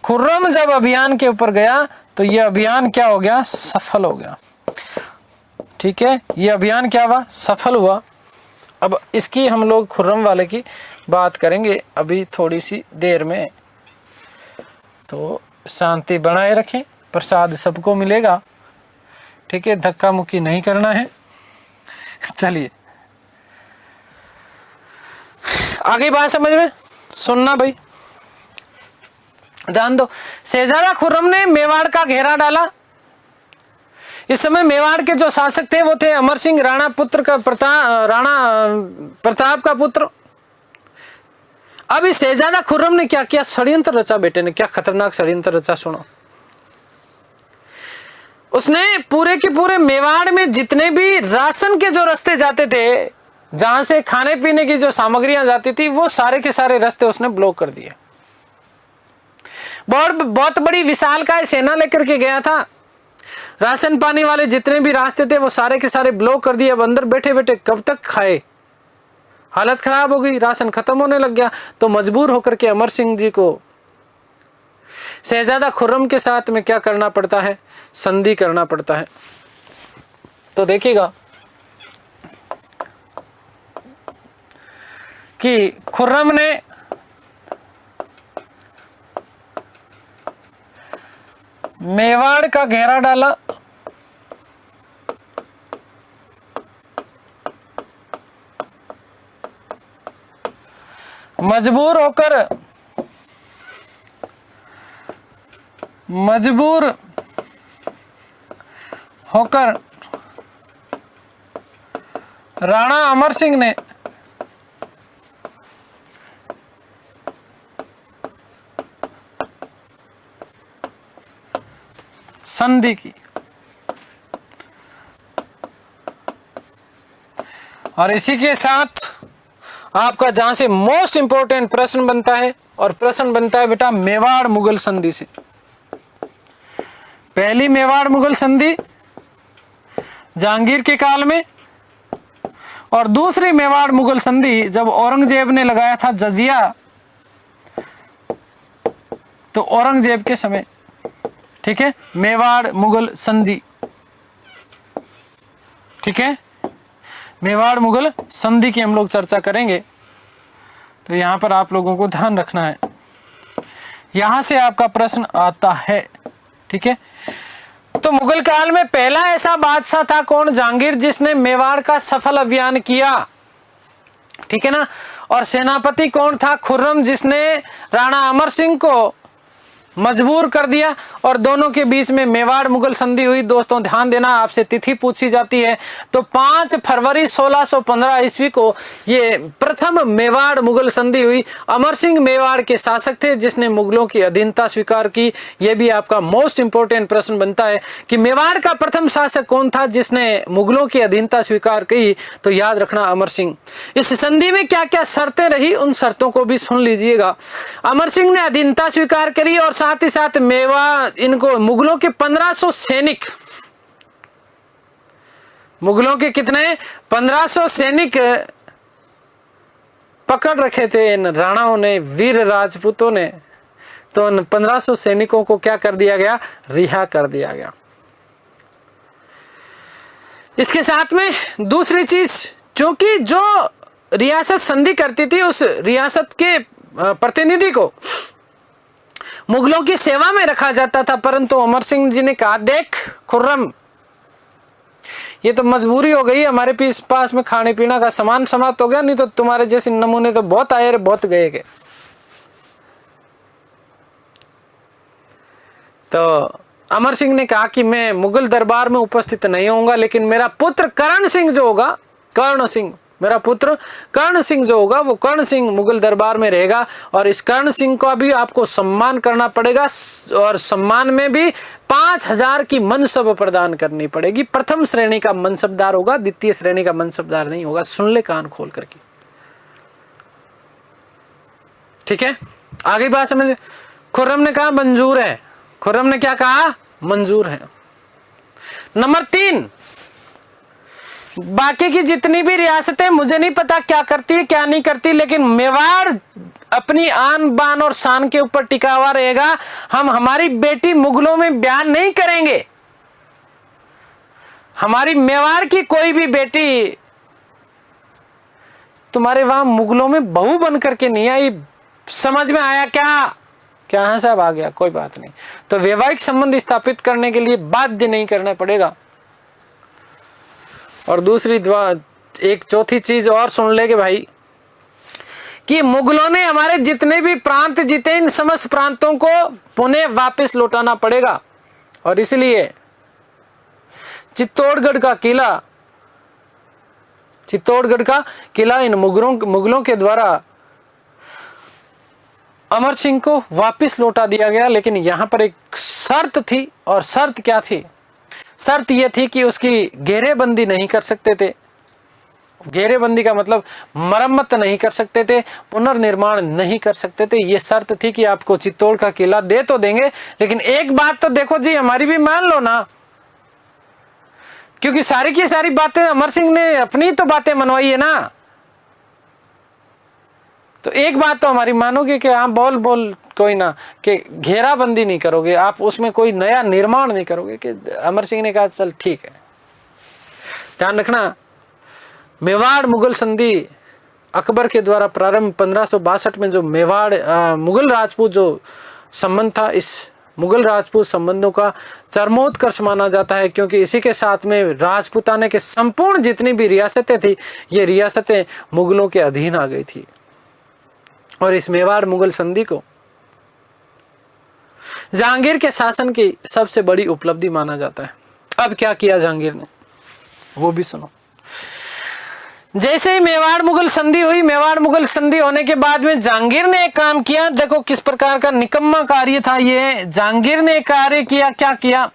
खुर्रम जब अभियान के ऊपर गया तो यह अभियान क्या हो गया? सफल हो गया, ठीक है। यह अभियान क्या हुआ? सफल हुआ। अब इसकी हम लोग खुर्रम वाले की बात करेंगे अभी थोड़ी सी देर में। तो शांति बनाए रखें, प्रसाद सबको मिलेगा, ठीक है। धक्का मुक्की नहीं करना है। चलिए आगे बात समझ में, सुनना भाई, ध्यान दो। शहजादा खुर्रम ने मेवाड़ का घेरा डाला। इस समय मेवाड़ के जो शासक थे वो थे अमर सिंह, राणा प्रताप का पुत्र। अब इस शहजादा खुर्रम ने क्या किया? षड्यंत्र रचा। बेटे ने क्या खतरनाक षड्यंत्र रचा, सुनो। उसने पूरे के पूरे मेवाड़ में जितने भी राशन के जो रास्ते जाते थे, जहां से खाने पीने की जो सामग्रियां जाती थी, वो सारे के सारे रास्ते उसने ब्लॉक कर दिए। बहुत बड़ी विशालकाय सेना लेकर के गया था। राशन पानी वाले जितने भी रास्ते थे वो सारे के सारे ब्लॉक कर दिए। अब अंदर बैठे बैठे कब तक खाए, हालत खराब हो गई, राशन खत्म होने लग गया। तो मजबूर होकर के अमर सिंह जी को शहजादा खुर्रम के साथ में क्या करना पड़ता है, संधि करना पड़ता है। तो देखिएगा कि खुर्रम ने मेवाड़ का घेरा डाला, मजबूर होकर राणा अमर सिंह ने संधि की। और इसी के साथ आपका जहां से मोस्ट इंपोर्टेंट प्रश्न बनता है, और प्रश्न बनता है बेटा मेवाड़ मुगल संधि से। पहली मेवाड़ मुगल संधि जहांगीर के काल में, और दूसरी मेवाड़ मुगल संधि जब औरंगजेब ने लगाया था जजिया, तो औरंगजेब के समय। ठीक है, मेवाड़ मुगल संधि। ठीक है, मेवाड़ मुगल संधि की हम लोग चर्चा करेंगे। तो यहां पर आप लोगों को ध्यान रखना है, यहां से आपका प्रश्न आता है। ठीक है, तो मुगल काल में पहला ऐसा बादशाह था कौन? जहांगीर, जिसने मेवाड़ का सफल अभियान किया। ठीक है ना। और सेनापति कौन था? खुर्रम, जिसने राणा अमर सिंह को मजबूर कर दिया। और दोनों के बीच में मेवाड़ मुगल संधि हुई। दोस्तों ध्यान देना, आपसे तिथि पूछी जाती है तो 5 फरवरी 1615 ईस्वी को ये प्रथम मेवाड़ मुगल संधि हुई। अमर सिंह मेवाड़ के शासक थे जिसने मुगलों की अधीनता स्वीकार की। यह भी आपका मोस्ट इंपोर्टेंट प्रश्न बनता है कि मेवाड़ का प्रथम शासक कौन था जिसने मुगलों की अधीनता स्वीकार की? तो याद रखना अमर सिंह। इस संधि में क्या क्या शर्तें रही, उन शर्तों को भी सुन लीजिएगा। अमर सिंह ने अधीनता स्वीकार करी और साथ ही साथ मेवाड़, इनको मुगलों के 1500 सैनिक, मुगलों के कितने? 1500 सैनिक पकड़ रखे थे इन राणाओं ने, वीर राजपूतों ने। तो उन 1500 सैनिकों को क्या कर दिया गया? रिहा कर दिया गया। इसके साथ में दूसरी चीज, क्योंकि जो रियासत संधि करती थी उस रियासत के प्रतिनिधि को मुगलों की सेवा में रखा जाता था। परंतु अमर सिंह जी ने कहा, देख खुर्रम, ये तो मजबूरी हो गई, हमारे पास में खाने पीने का सामान समाप्त हो गया, नहीं तो तुम्हारे जैसे नमूने तो बहुत आए, बहुत गए के। तो अमर सिंह ने कहा कि मैं मुगल दरबार में उपस्थित नहीं होऊंगा, लेकिन मेरा पुत्र कर्ण सिंह जो होगा, कर्ण सिंह, मेरा पुत्र कर्ण सिंह जो होगा, वो कर्ण सिंह मुगल दरबार में रहेगा। और इस कर्ण सिंह का भी आपको सम्मान करना पड़ेगा, और सम्मान में भी 5000 की मनसब प्रदान करनी पड़ेगी। प्रथम श्रेणी का मनसबदार होगा, द्वितीय श्रेणी का मनसबदार नहीं होगा। सुन ले कान खोल करके। ठीक है, आगे बात समझ। खुर्रम ने कहा मंजूर है। खुर्रम ने क्या कहा? मंजूर है। नंबर 3, बाकी की जितनी भी रियासतें मुझे नहीं पता क्या करती है क्या नहीं करती, लेकिन मेवाड़ अपनी आन बान और शान के ऊपर टिका हुआ रहेगा। हम हमारी बेटी मुगलों में ब्याह नहीं करेंगे। हमारी मेवाड़ की कोई भी बेटी तुम्हारे वहां मुगलों में बहू बन करके नहीं आई। समझ में आया क्या? क्या सब आ गया? कोई बात नहीं। तो वैवाहिक संबंध स्थापित करने के लिए बाध्य नहीं करना पड़ेगा। और दूसरी एक चौथी चीज और सुन ले के भाई, कि मुगलों ने हमारे जितने भी प्रांत जीते, इन समस्त प्रांतों को पुनः वापस लौटाना पड़ेगा। और इसलिए चित्तौड़गढ़ का किला इन मुगलों के द्वारा अमर सिंह को वापस लौटा दिया गया। लेकिन यहां पर एक शर्त थी, और शर्त क्या थी? शर्त यह थी कि उसकी घेरेबंदी नहीं कर सकते थे। घेरेबंदी का मतलब मरम्मत नहीं कर सकते थे, पुनर्निर्माण नहीं कर सकते थे। ये शर्त थी कि आपको चित्तौड़ का किला दे तो देंगे, लेकिन एक बात तो देखो जी, हमारी भी मान लो ना, क्योंकि सारी की सारी बातें अमर सिंह ने अपनी तो बातें मनवाई है ना। तो एक बात तो हमारी मानोगे कि आप बोल बोल कोई ना कि घेराबंदी नहीं करोगे, आप उसमें कोई नया निर्माण नहीं करोगे। कि अमर सिंह ने कहा चल ठीक है। ध्यान रखना, मेवाड़ मुगल संधि अकबर के द्वारा प्रारंभ 1562 में जो मेवाड़ मुगल राजपूत जो संबंध था, इस मुगल राजपूत संबंधों का चरमोत्कर्ष माना जाता है, क्योंकि इसी के साथ में राजपूताने के संपूर्ण जितनी भी रियासतें थी, ये रियासतें मुगलों के अधीन आ गई थी। और इस मेवाड़ मुगल संधि को जहांगीर के शासन की सबसे बड़ी उपलब्धि माना जाता है। अब क्या किया जहांगीर ने, वो भी सुनो। जैसे ही मेवाड़ मुगल संधि हुई, मेवाड़ मुगल संधि होने के बाद में जहांगीर ने एक काम किया। देखो किस प्रकार का निकम्मा कार्य था ये। जहांगीर ने कार्य किया, क्या किया?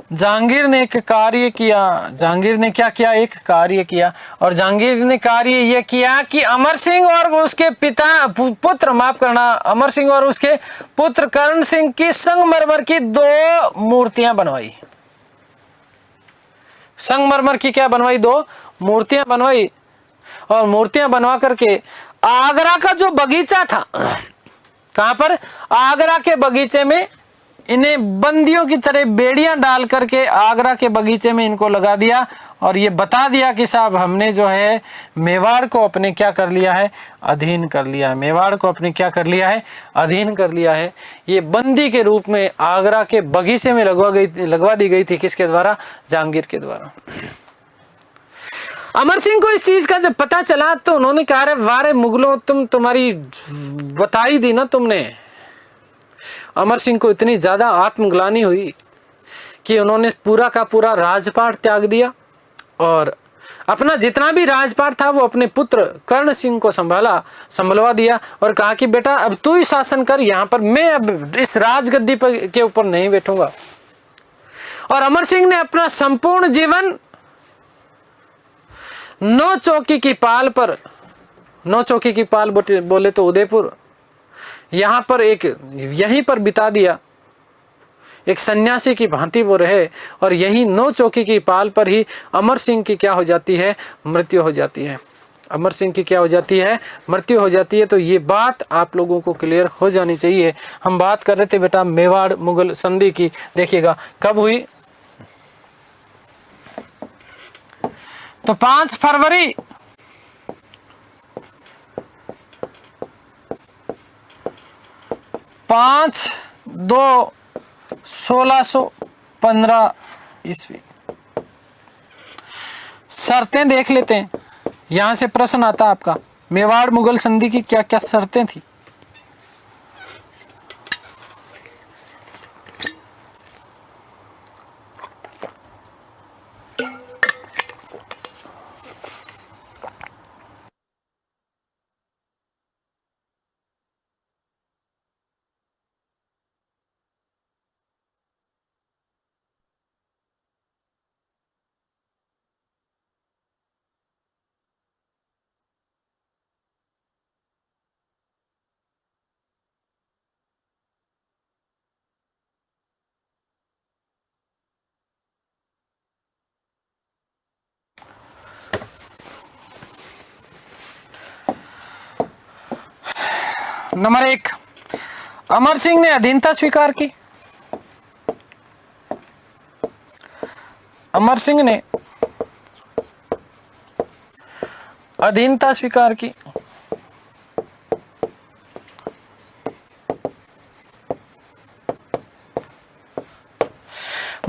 जहांगीर ने एक कार्य किया। जहांगीर ने क्या किया? एक कार्य किया। और जहांगीर ने कार्य यह किया कि अमर सिंह और उसके पिता पुत्र, माफ करना, अमर सिंह और उसके पुत्र कर्ण सिंह की संगमरमर की 2 मूर्तियां बनवाई। संगमरमर की क्या बनवाई? 2 मूर्तियां बनवाई। और मूर्तियां बनवा करके आगरा का जो बगीचा था, कहां पर? आगरा के बगीचे में इन्हें बंदियों की तरह बेड़ियां डाल करके आगरा के बगीचे में इनको लगा दिया। और ये बता दिया कि साहब हमने जो है मेवाड़ को अपने क्या कर लिया है? अधीन कर लिया है। मेवाड़ को अपने क्या कर लिया है? अधीन कर लिया है। ये बंदी के रूप में आगरा के बगीचे में लगवा दी गई थी। किसके द्वारा? जहांगीर के द्वारा। अमर सिंह को इस चीज का जब पता चला तो उन्होंने कहा, अरे वारे मुगलों, तुम्हारी बताई दी ना तुमने। अमर सिंह को इतनी ज्यादा आत्मग्लानि हुई कि उन्होंने पूरा का पूरा राजपाट त्याग दिया और अपना जितना भी राजपाट था वो अपने पुत्र कर्ण सिंह को संभलवा दिया और कहा कि बेटा अब तू ही शासन कर यहाँ पर, मैं अब इस राजगद्दी पर के ऊपर नहीं बैठूंगा। और अमर सिंह ने अपना संपूर्ण जीवन नौ चौकी की पाल पर, नौ चौकी की पाल बोले तो उदयपुर, यहां पर यहीं पर बिता दिया। एक सन्यासी की भांति वो रहे और यही नौ चौकी की पाल पर ही अमर सिंह की क्या हो जाती है? मृत्यु हो जाती है। अमर सिंह की क्या हो जाती है? मृत्यु हो जाती है। तो ये बात आप लोगों को क्लियर हो जानी चाहिए। हम बात कर रहे थे बेटा मेवाड़ मुगल संधि की। देखिएगा कब हुई? तो 5 फरवरी 5/2/1615 ईस्वी। शर्तें देख लेते हैं, यहां से प्रश्न आता आपका, मेवाड़ मुगल संधि की क्या क्या शर्तें थी। नंबर 1, अमर सिंह ने अधीनता स्वीकार की। अमर सिंह ने अधीनता स्वीकार की।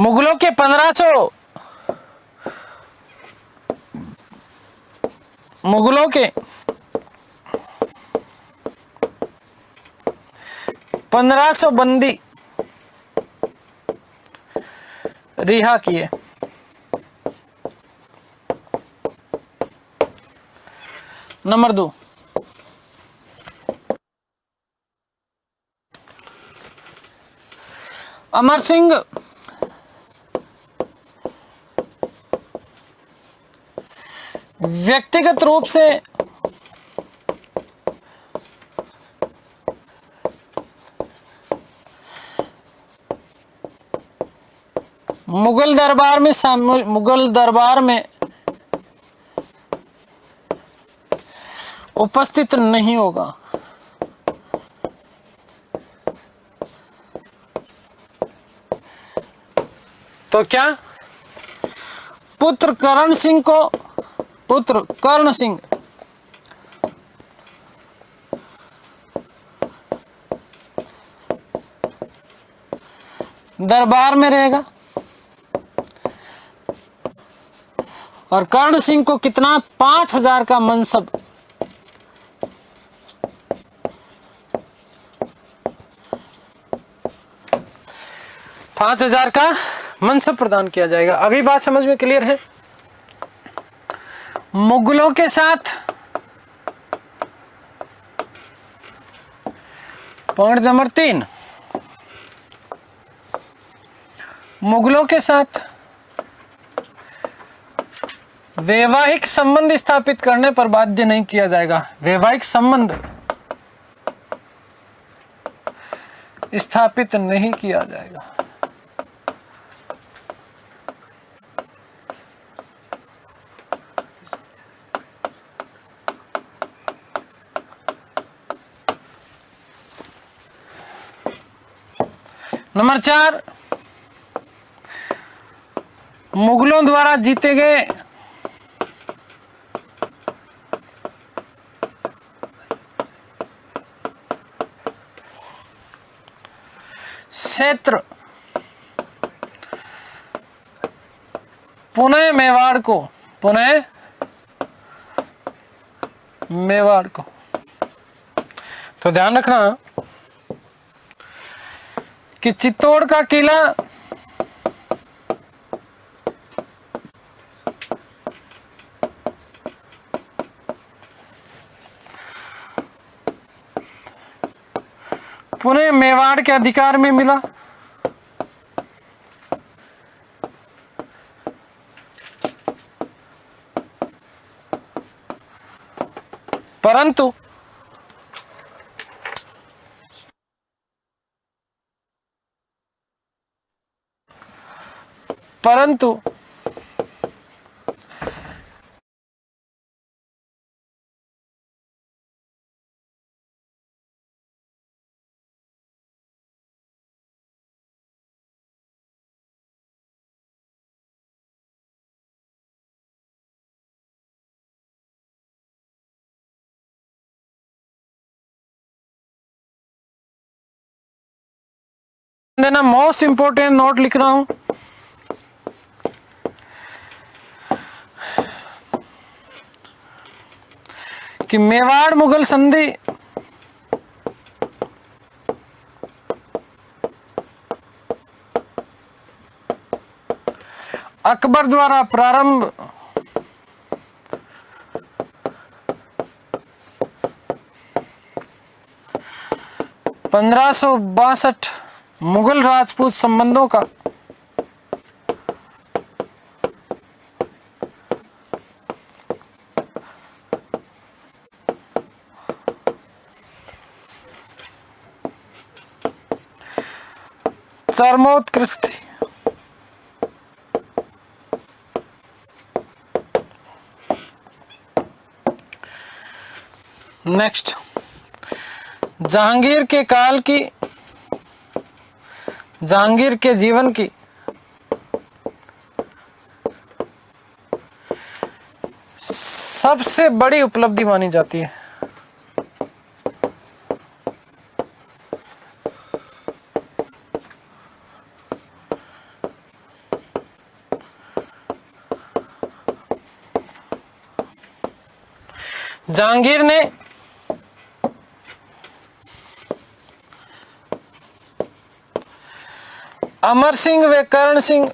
मुगलों के 1500 बंदी रिहा किए। नंबर 2, अमर सिंह व्यक्तिगत रूप से मुगल दरबार में उपस्थित नहीं होगा। तो क्या पुत्र करण सिंह दरबार में रहेगा और कर्ण सिंह को कितना 5000 का मनसब, $5000 का मनसब प्रदान किया जाएगा। अगली बात समझ में क्लियर है? मुगलों के साथ पॉइंट नंबर 3, मुगलों के साथ वैवाहिक संबंध स्थापित करने पर बाध्य नहीं किया जाएगा। वैवाहिक संबंध स्थापित नहीं किया जाएगा। नंबर 4, मुगलों द्वारा जीते गए क्षेत्र पुनः मेवाड़ को, तो ध्यान रखना कि चित्तौड़ का किला पुनः मेवाड़ के अधिकार में मिला, परंतु देना, मोस्ट इंपोर्टेंट नोट लिख रहा हूं कि मेवाड़ मुगल संधि अकबर द्वारा प्रारंभ 1562 मुगल राजपूत संबंधों का चरमोत्कृष्ट थी। नेक्स्ट, जहांगीर के जीवन की सबसे बड़ी उपलब्धि मानी जाती है। जहांगीर ने अमर सिंह व करण सिंह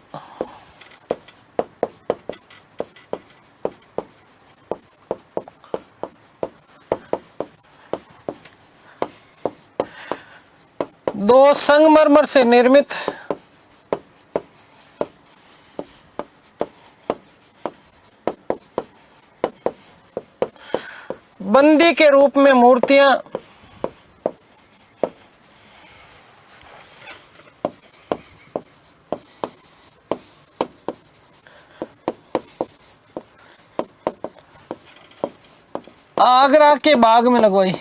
दो संगमरमर से निर्मित बंदी के रूप में मूर्तियां आगरा के बाग में लगवाई।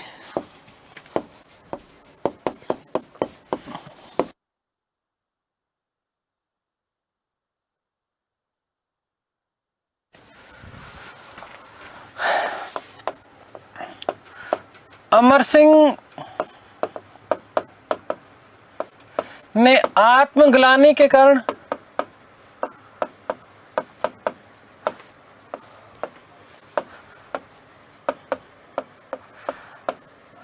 अमर सिंह ने आत्मग्लानि के कारण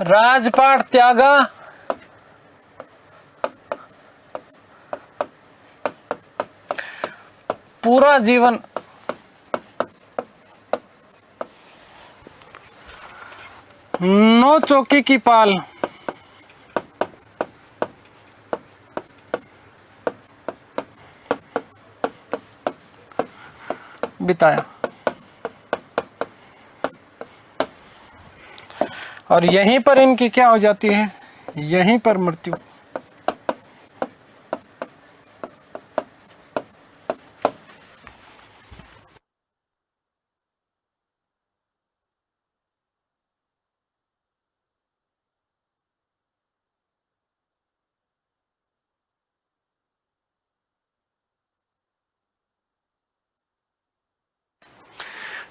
राजपाट त्यागा, पूरा जीवन नौ चौकी की पाल बिताया और यहीं पर इनकी क्या हो जाती है, यहीं पर मृत्यु।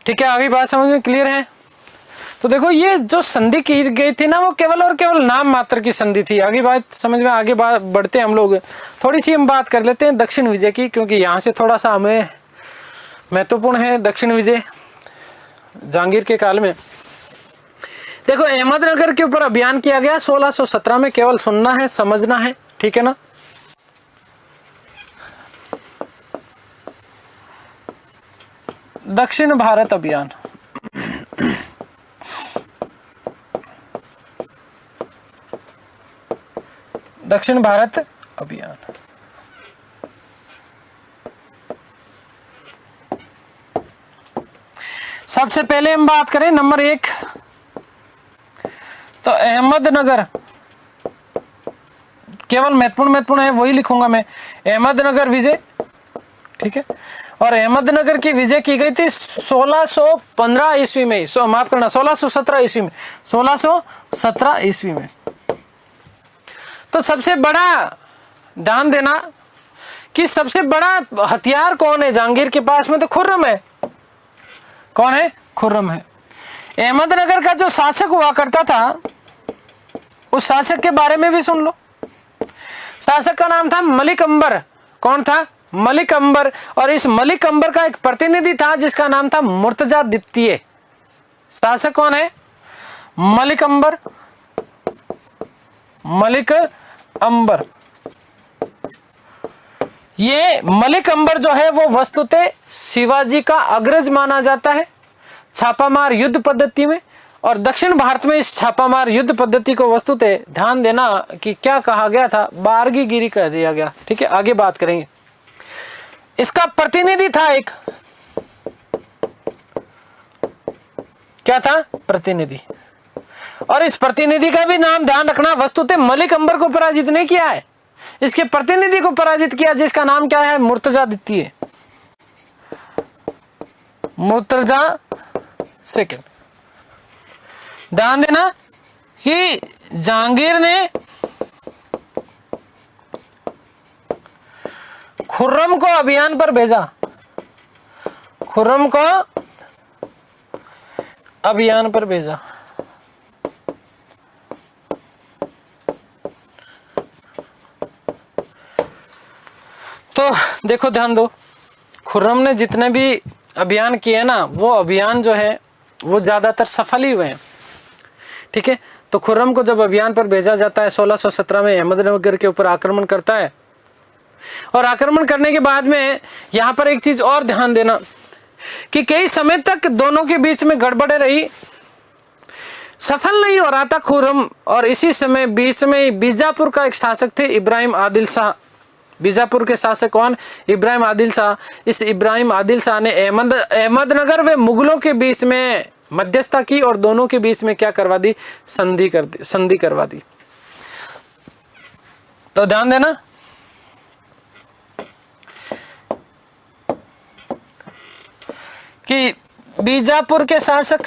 ठीक है, आगे बात समझ में क्लियर है। तो देखो ये जो संधि की गई थी ना, वो केवल और केवल नाम मात्र की संधि थी। आगे बात समझ में, आगे बात बढ़ते हैं हम लोग। थोड़ी सी हम बात कर लेते हैं दक्षिण विजय की, क्योंकि यहाँ से थोड़ा सा हमें महत्वपूर्ण है दक्षिण विजय जहांगीर के काल में। देखो अहमदनगर के ऊपर अभियान किया गया 1617 में, केवल सुनना है समझना है, ठीक है ना। दक्षिण भारत अभियान, दक्षिण भारत अभियान सबसे पहले हम बात करें नंबर 1, तो अहमदनगर, केवल महत्वपूर्ण है वही लिखूंगा मैं, अहमदनगर विजय, ठीक है। और अहमदनगर की विजय की गई थी 1615 ईस्वी में, माफ करना 1617 ईस्वी में, 1617 ईस्वी में। तो सबसे बड़ा ध्यान देना कि सबसे बड़ा हथियार कौन है जहांगीर के पास में, तो खुर्रम है। कौन है? खुर्रम है। अहमदनगर का जो शासक हुआ करता था, उस शासक के बारे में भी सुन लो। शासक का नाम था मलिक अंबर। कौन था? मलिक अंबर। और इस मलिक अंबर का एक प्रतिनिधि था जिसका नाम था मुर्तजा द्वितीय। शासक कौन है? मलिक अंबर, मलिक अंबर। ये मलिक अंबर जो है वो वस्तुतः शिवाजी का अग्रज माना जाता है छापामार युद्ध पद्धति में। और दक्षिण भारत में इस छापामार युद्ध पद्धति को वस्तुतः ध्यान देना कि क्या कहा गया था, बारगीगिरी कह दिया गया। ठीक है, आगे बात करेंगे। इसका प्रतिनिधि था एक, क्या था? प्रतिनिधि। और इस प्रतिनिधि का भी नाम ध्यान रखना, वस्तुतः मलिक अंबर को पराजित नहीं किया है, इसके प्रतिनिधि को पराजित किया जिसका नाम क्या है? मुर्तजा द्वितीय, मुर्तजा सेकंड। ध्यान देना कि जहांगीर ने खुर्रम को अभियान पर भेजा, खुर्रम को अभियान पर भेजा। तो देखो ध्यान दो, खुर्रम ने जितने भी अभियान किए ना, वो अभियान जो है वो ज्यादातर सफल ही हुए हैं। ठीक है, तो खुर्रम को जब अभियान पर भेजा जाता है 1617 में, अहमदनगर के ऊपर आक्रमण करता है। और आक्रमण करने के बाद में यहाँ पर एक चीज और ध्यान देना कि कई समय तक दोनों के बीच में गड़बड़े रही, सफल नहीं हो रहा था खुर्रम। और इसी समय बीच में बीजापुर का एक शासक थे इब्राहिम आदिल शाह। बीजापुर के शासक कौन? इब्राहिम आदिल शाह। इस इब्राहिम आदिल शाह ने अहमदनगर व मुगलों के बीच में मध्यस्थता की और दोनों के बीच में क्या करवा दी, संधि करवा दी। तो ध्यान देना कि बीजापुर के शासक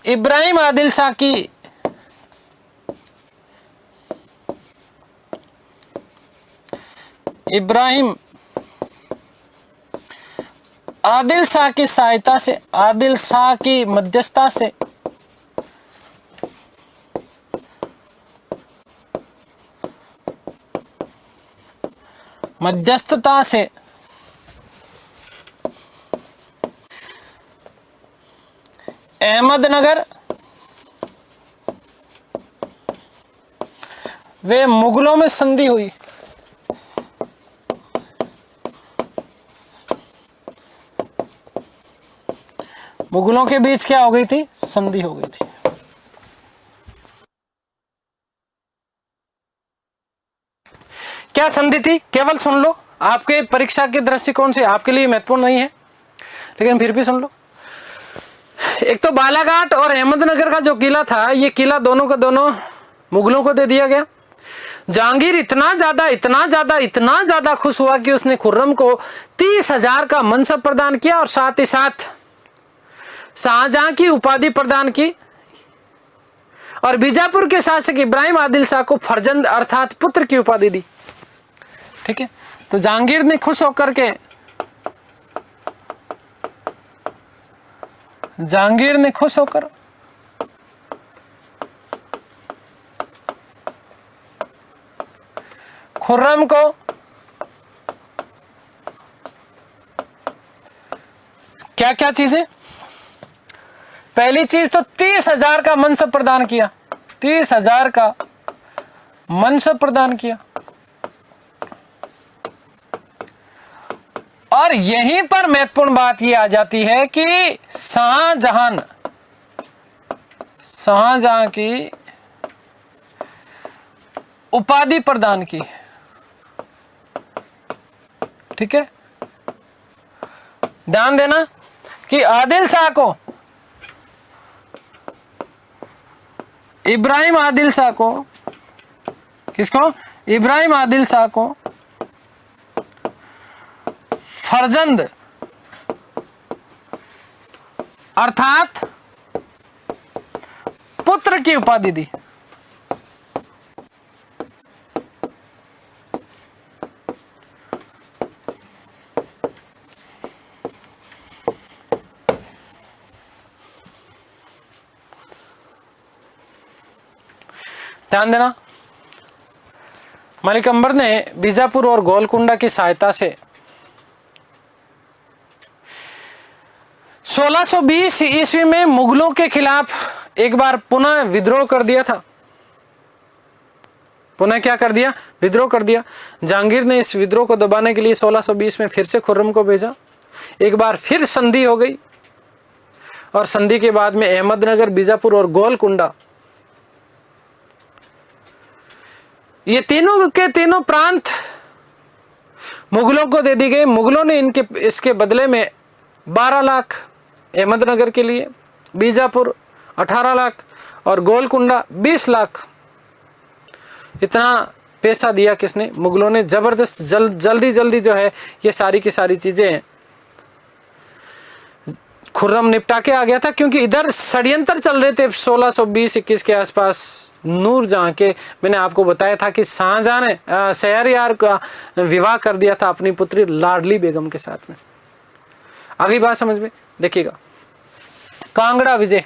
इब्राहिम आदिल शाह की सहायता से, आदिल शाह की मध्यस्थता से अहमदनगर वे मुगलों में संधि हुई। मुगलों के बीच क्या हो गई थी, संधि हो गई थी। क्या संधि थी, केवल सुन लो, आपके परीक्षा के दृष्टिकोण से आपके लिए महत्वपूर्ण नहीं है, लेकिन फिर भी सुन लो। एक तो बालाघाट और अहमदनगर का जो किला था, ये किला दोनों का दोनों मुगलों को दे दिया गया। जहांगीर इतना ज्यादा खुश हुआ कि उसने खुर्रम को 30,000 का मनसब प्रदान किया और साथ ही साथ शाहजहां की उपाधि प्रदान की और बीजापुर के शासक इब्राहिम आदिल शाह को फर्जंद अर्थात पुत्र की उपाधि दी। ठीक है, तो जहांगीर ने खुश होकर खुर्रम को क्या चीजें, पहली चीज तो 30,000 का मनसब प्रदान किया, 30,000 का मनसब प्रदान किया। और यहीं पर महत्वपूर्ण बात यह आ जाती है कि शाहजहां की उपाधि प्रदान की। ठीक है, ध्यान देना कि आदिल शाह को, इब्राहिम आदिल शाह को, किसको, इब्राहिम आदिल शाह को फर्जंद अर्थात पुत्र की उपाधि दी। ध्यान देना, मलिक अंबर ने बीजापुर और गोलकुंडा की सहायता से 1620 ईस्वी में मुगलों के खिलाफ एक बार पुनः विद्रोह कर दिया था। पुनः क्या कर दिया, विद्रोह कर दिया। जहांगीर ने इस विद्रोह को दबाने के लिए 1620 में फिर से खुर्रम को भेजा। एक बार फिर संधि हो गई और संधि के बाद में अहमदनगर, बीजापुर और गोलकुंडा, ये तीनों के तीनों प्रांत मुगलों को दे दी गई। मुगलों ने इसके बदले में 12 लाख अहमदनगर के लिए, बीजापुर 18 लाख और गोलकुंडा 20 लाख, इतना पैसा दिया किसने, मुगलों ने। जबरदस्त जल्दी जो है ये सारी की सारी चीजें खुर्रम निपटा के आ गया था, क्योंकि इधर षड्यंत्र चल रहे थे 1620-21 के आसपास। नूरजहां के, मैंने आपको बताया था कि शाहजहां ने शहरयार का विवाह कर दिया था अपनी पुत्री लाडली बेगम के साथ में। आगे बात समझ में, देखिएगा, कांगड़ा विजय।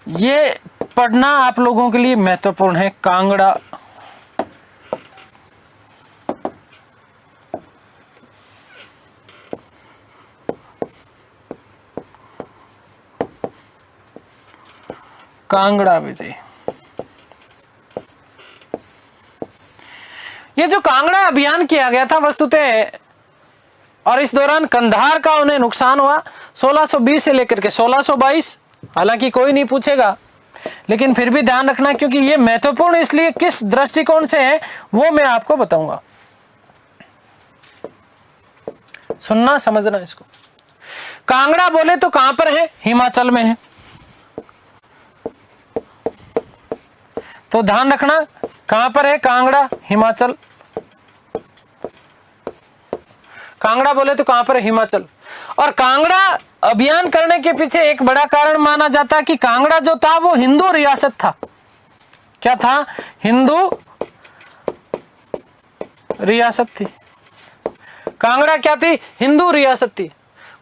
ये पढ़ना आप लोगों के लिए महत्वपूर्ण है। कांगड़ा विजय, ये जो कांगड़ा अभियान किया गया था वस्तुतः, और इस दौरान कंधार का उन्हें नुकसान हुआ 1620 से लेकर के 1622। हालांकि कोई नहीं पूछेगा लेकिन फिर भी ध्यान रखना, क्योंकि ये महत्वपूर्ण इसलिए किस दृष्टिकोण से है वो मैं आपको बताऊंगा। सुनना समझना इसको। कांगड़ा बोले तो कहां पर है? हिमाचल में है। तो ध्यान रखना कहां पर है कांगड़ा? हिमाचल। कांगड़ा बोले तो कहां पर है? हिमाचल। और कांगड़ा अभियान करने के पीछे एक बड़ा कारण माना जाता है कि कांगड़ा जो था वो हिंदू रियासत था। क्या था? हिंदू रियासत थी। कांगड़ा क्या थी? हिंदू रियासत थी।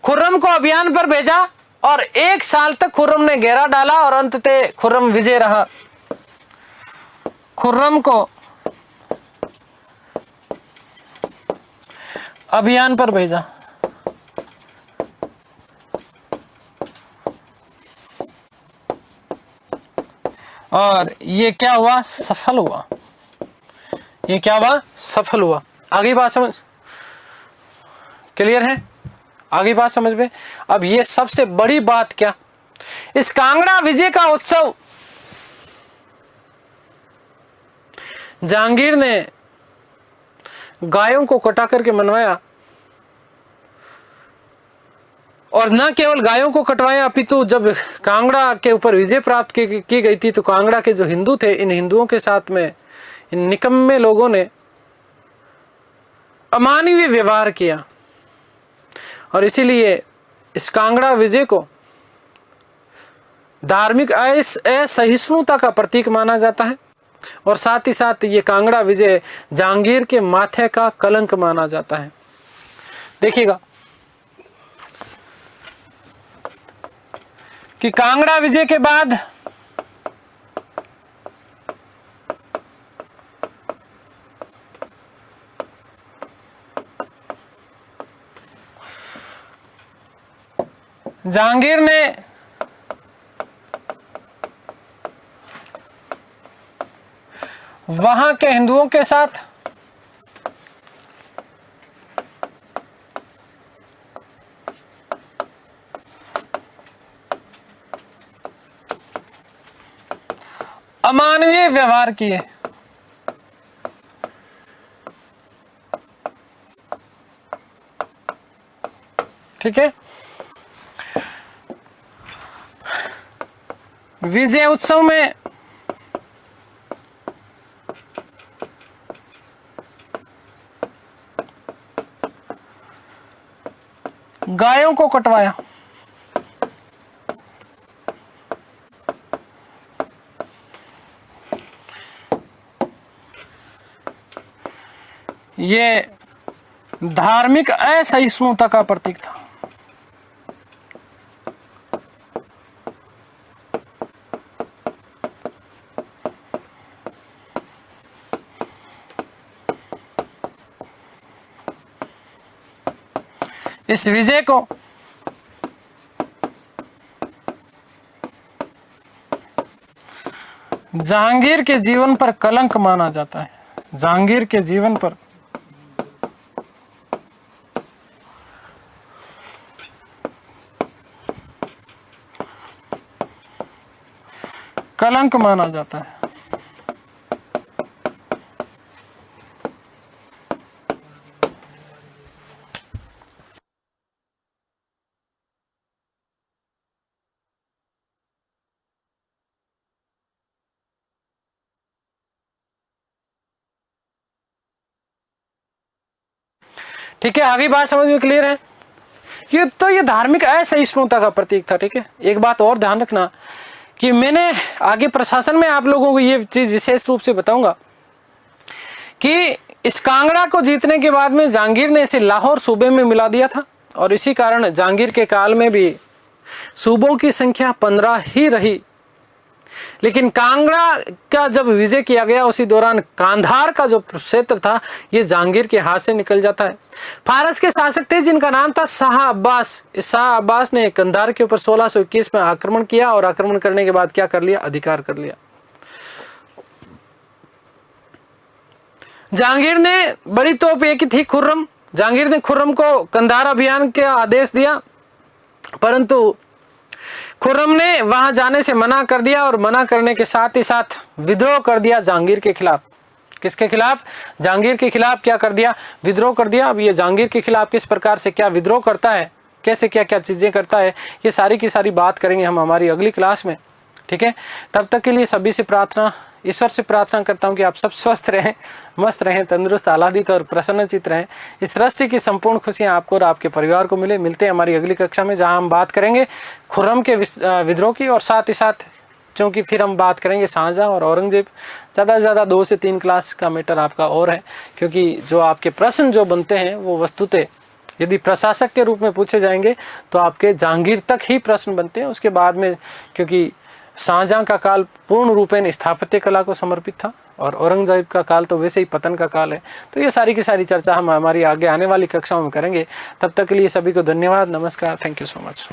खुर्रम को अभियान पर भेजा और 1 साल तक खुर्रम ने घेरा डाला और अंततः खुर्रम विजय रहा। खुर्रम को अभियान पर भेजा और ये क्या हुआ? सफल हुआ। ये क्या हुआ? सफल हुआ। आगे बात समझ क्लियर है? आगे बात समझ में। अब ये सबसे बड़ी बात क्या, इस कांगड़ा विजय का उत्सव जहांगीर ने गायों को कटा करके मनवाया, और न केवल गायों को कटवाया अपितु जब कांगड़ा के ऊपर विजय प्राप्त की गई थी तो कांगड़ा के जो हिंदू थे, इन हिंदुओं के साथ में इन निकम्मे लोगों ने अमानवीय व्यवहार किया और इसीलिए इस कांगड़ा विजय को धार्मिक असहिष्णुता का प्रतीक माना जाता है और साथ ही साथ ये कांगड़ा विजय जहांगीर के माथे का कलंक माना जाता है। देखिएगा कि कांगड़ा विजय के बाद जहांगीर ने वहां के हिंदुओं के साथ अमानवीय व्यवहार किए। ठीक है। विजय उत्सव में गायों को कटवाया। ये धार्मिक असहिष्णुता का प्रतीक था। इस विजय को जहांगीर के जीवन पर कलंक माना जाता है। जहांगीर के जीवन पर कलंक माना जाता है। ठीक है, आगे बात समझ में क्लियर है? ये धार्मिक असहिष्णुता का प्रतीक था। ठीक है, एक बात और ध्यान रखना कि मैंने आगे प्रशासन में आप लोगों को ये चीज विशेष रूप से बताऊंगा कि इस कांगड़ा को जीतने के बाद में जहांगीर ने इसे लाहौर सूबे में मिला दिया था और इसी कारण जहांगीर के काल में भी सूबों की संख्या 15 ही रही। लेकिन कांगड़ा का जब विजय किया गया उसी दौरान कांधार का जो क्षेत्र था ये जहांगीर के हाथ से निकल जाता है। फारस के शासक थे जिनका नाम था शाह अब्बास। इस शाह अब्बास ने कंधार के ऊपर 1621 में आक्रमण किया और आक्रमण करने के बाद क्या कर लिया? अधिकार कर लिया। जहांगीर ने बड़ी तोप एक ही थी, खुर्रम। जहांगीर ने खुर्रम को कंधार अभियान का आदेश दिया, परंतु खुर्रम ने वहां जाने से मना कर दिया और मना करने के साथ ही साथ विद्रोह कर दिया जहांगीर के खिलाफ। किसके खिलाफ? जहांगीर के खिलाफ क्या कर दिया? विद्रोह कर दिया। अब ये जहांगीर के खिलाफ किस प्रकार से क्या विद्रोह करता है, कैसे क्या क्या चीजें करता है, ये सारी की सारी बात करेंगे हम हमारी अगली क्लास में। ठीक है, तब तक के लिए सभी से प्रार्थना, ईश्वर से प्रार्थना करता हूँ कि आप सब स्वस्थ रहें, मस्त रहें, तंदुरुस्त, आह्लादित और प्रसन्नचित रहें। इस सृष्टि की संपूर्ण खुशियाँ आपको और आपके परिवार को मिले। मिलते हैं हमारी अगली कक्षा में, जहाँ हम बात करेंगे खुर्रम के विद्रोह की, और साथ ही साथ क्योंकि फिर हम बात करेंगे शाहजहां और औरंगजेब। ज़्यादा से ज़्यादा 2 से 3 क्लास का मैटर आपका और है, क्योंकि जो आपके प्रश्न जो बनते हैं वो वस्तुतः यदि प्रशासक के रूप में पूछे जाएंगे तो आपके जहांगीर तक ही प्रश्न बनते हैं। उसके बाद में, क्योंकि शाहजहां का काल पूर्ण रूपेण स्थापत्य कला को समर्पित था और औरंगजेब का काल तो वैसे ही पतन का काल है। तो ये सारी की सारी चर्चा हम हमारी आगे आने वाली कक्षाओं में करेंगे। तब तक के लिए सभी को धन्यवाद, नमस्कार, थैंक यू सो मच।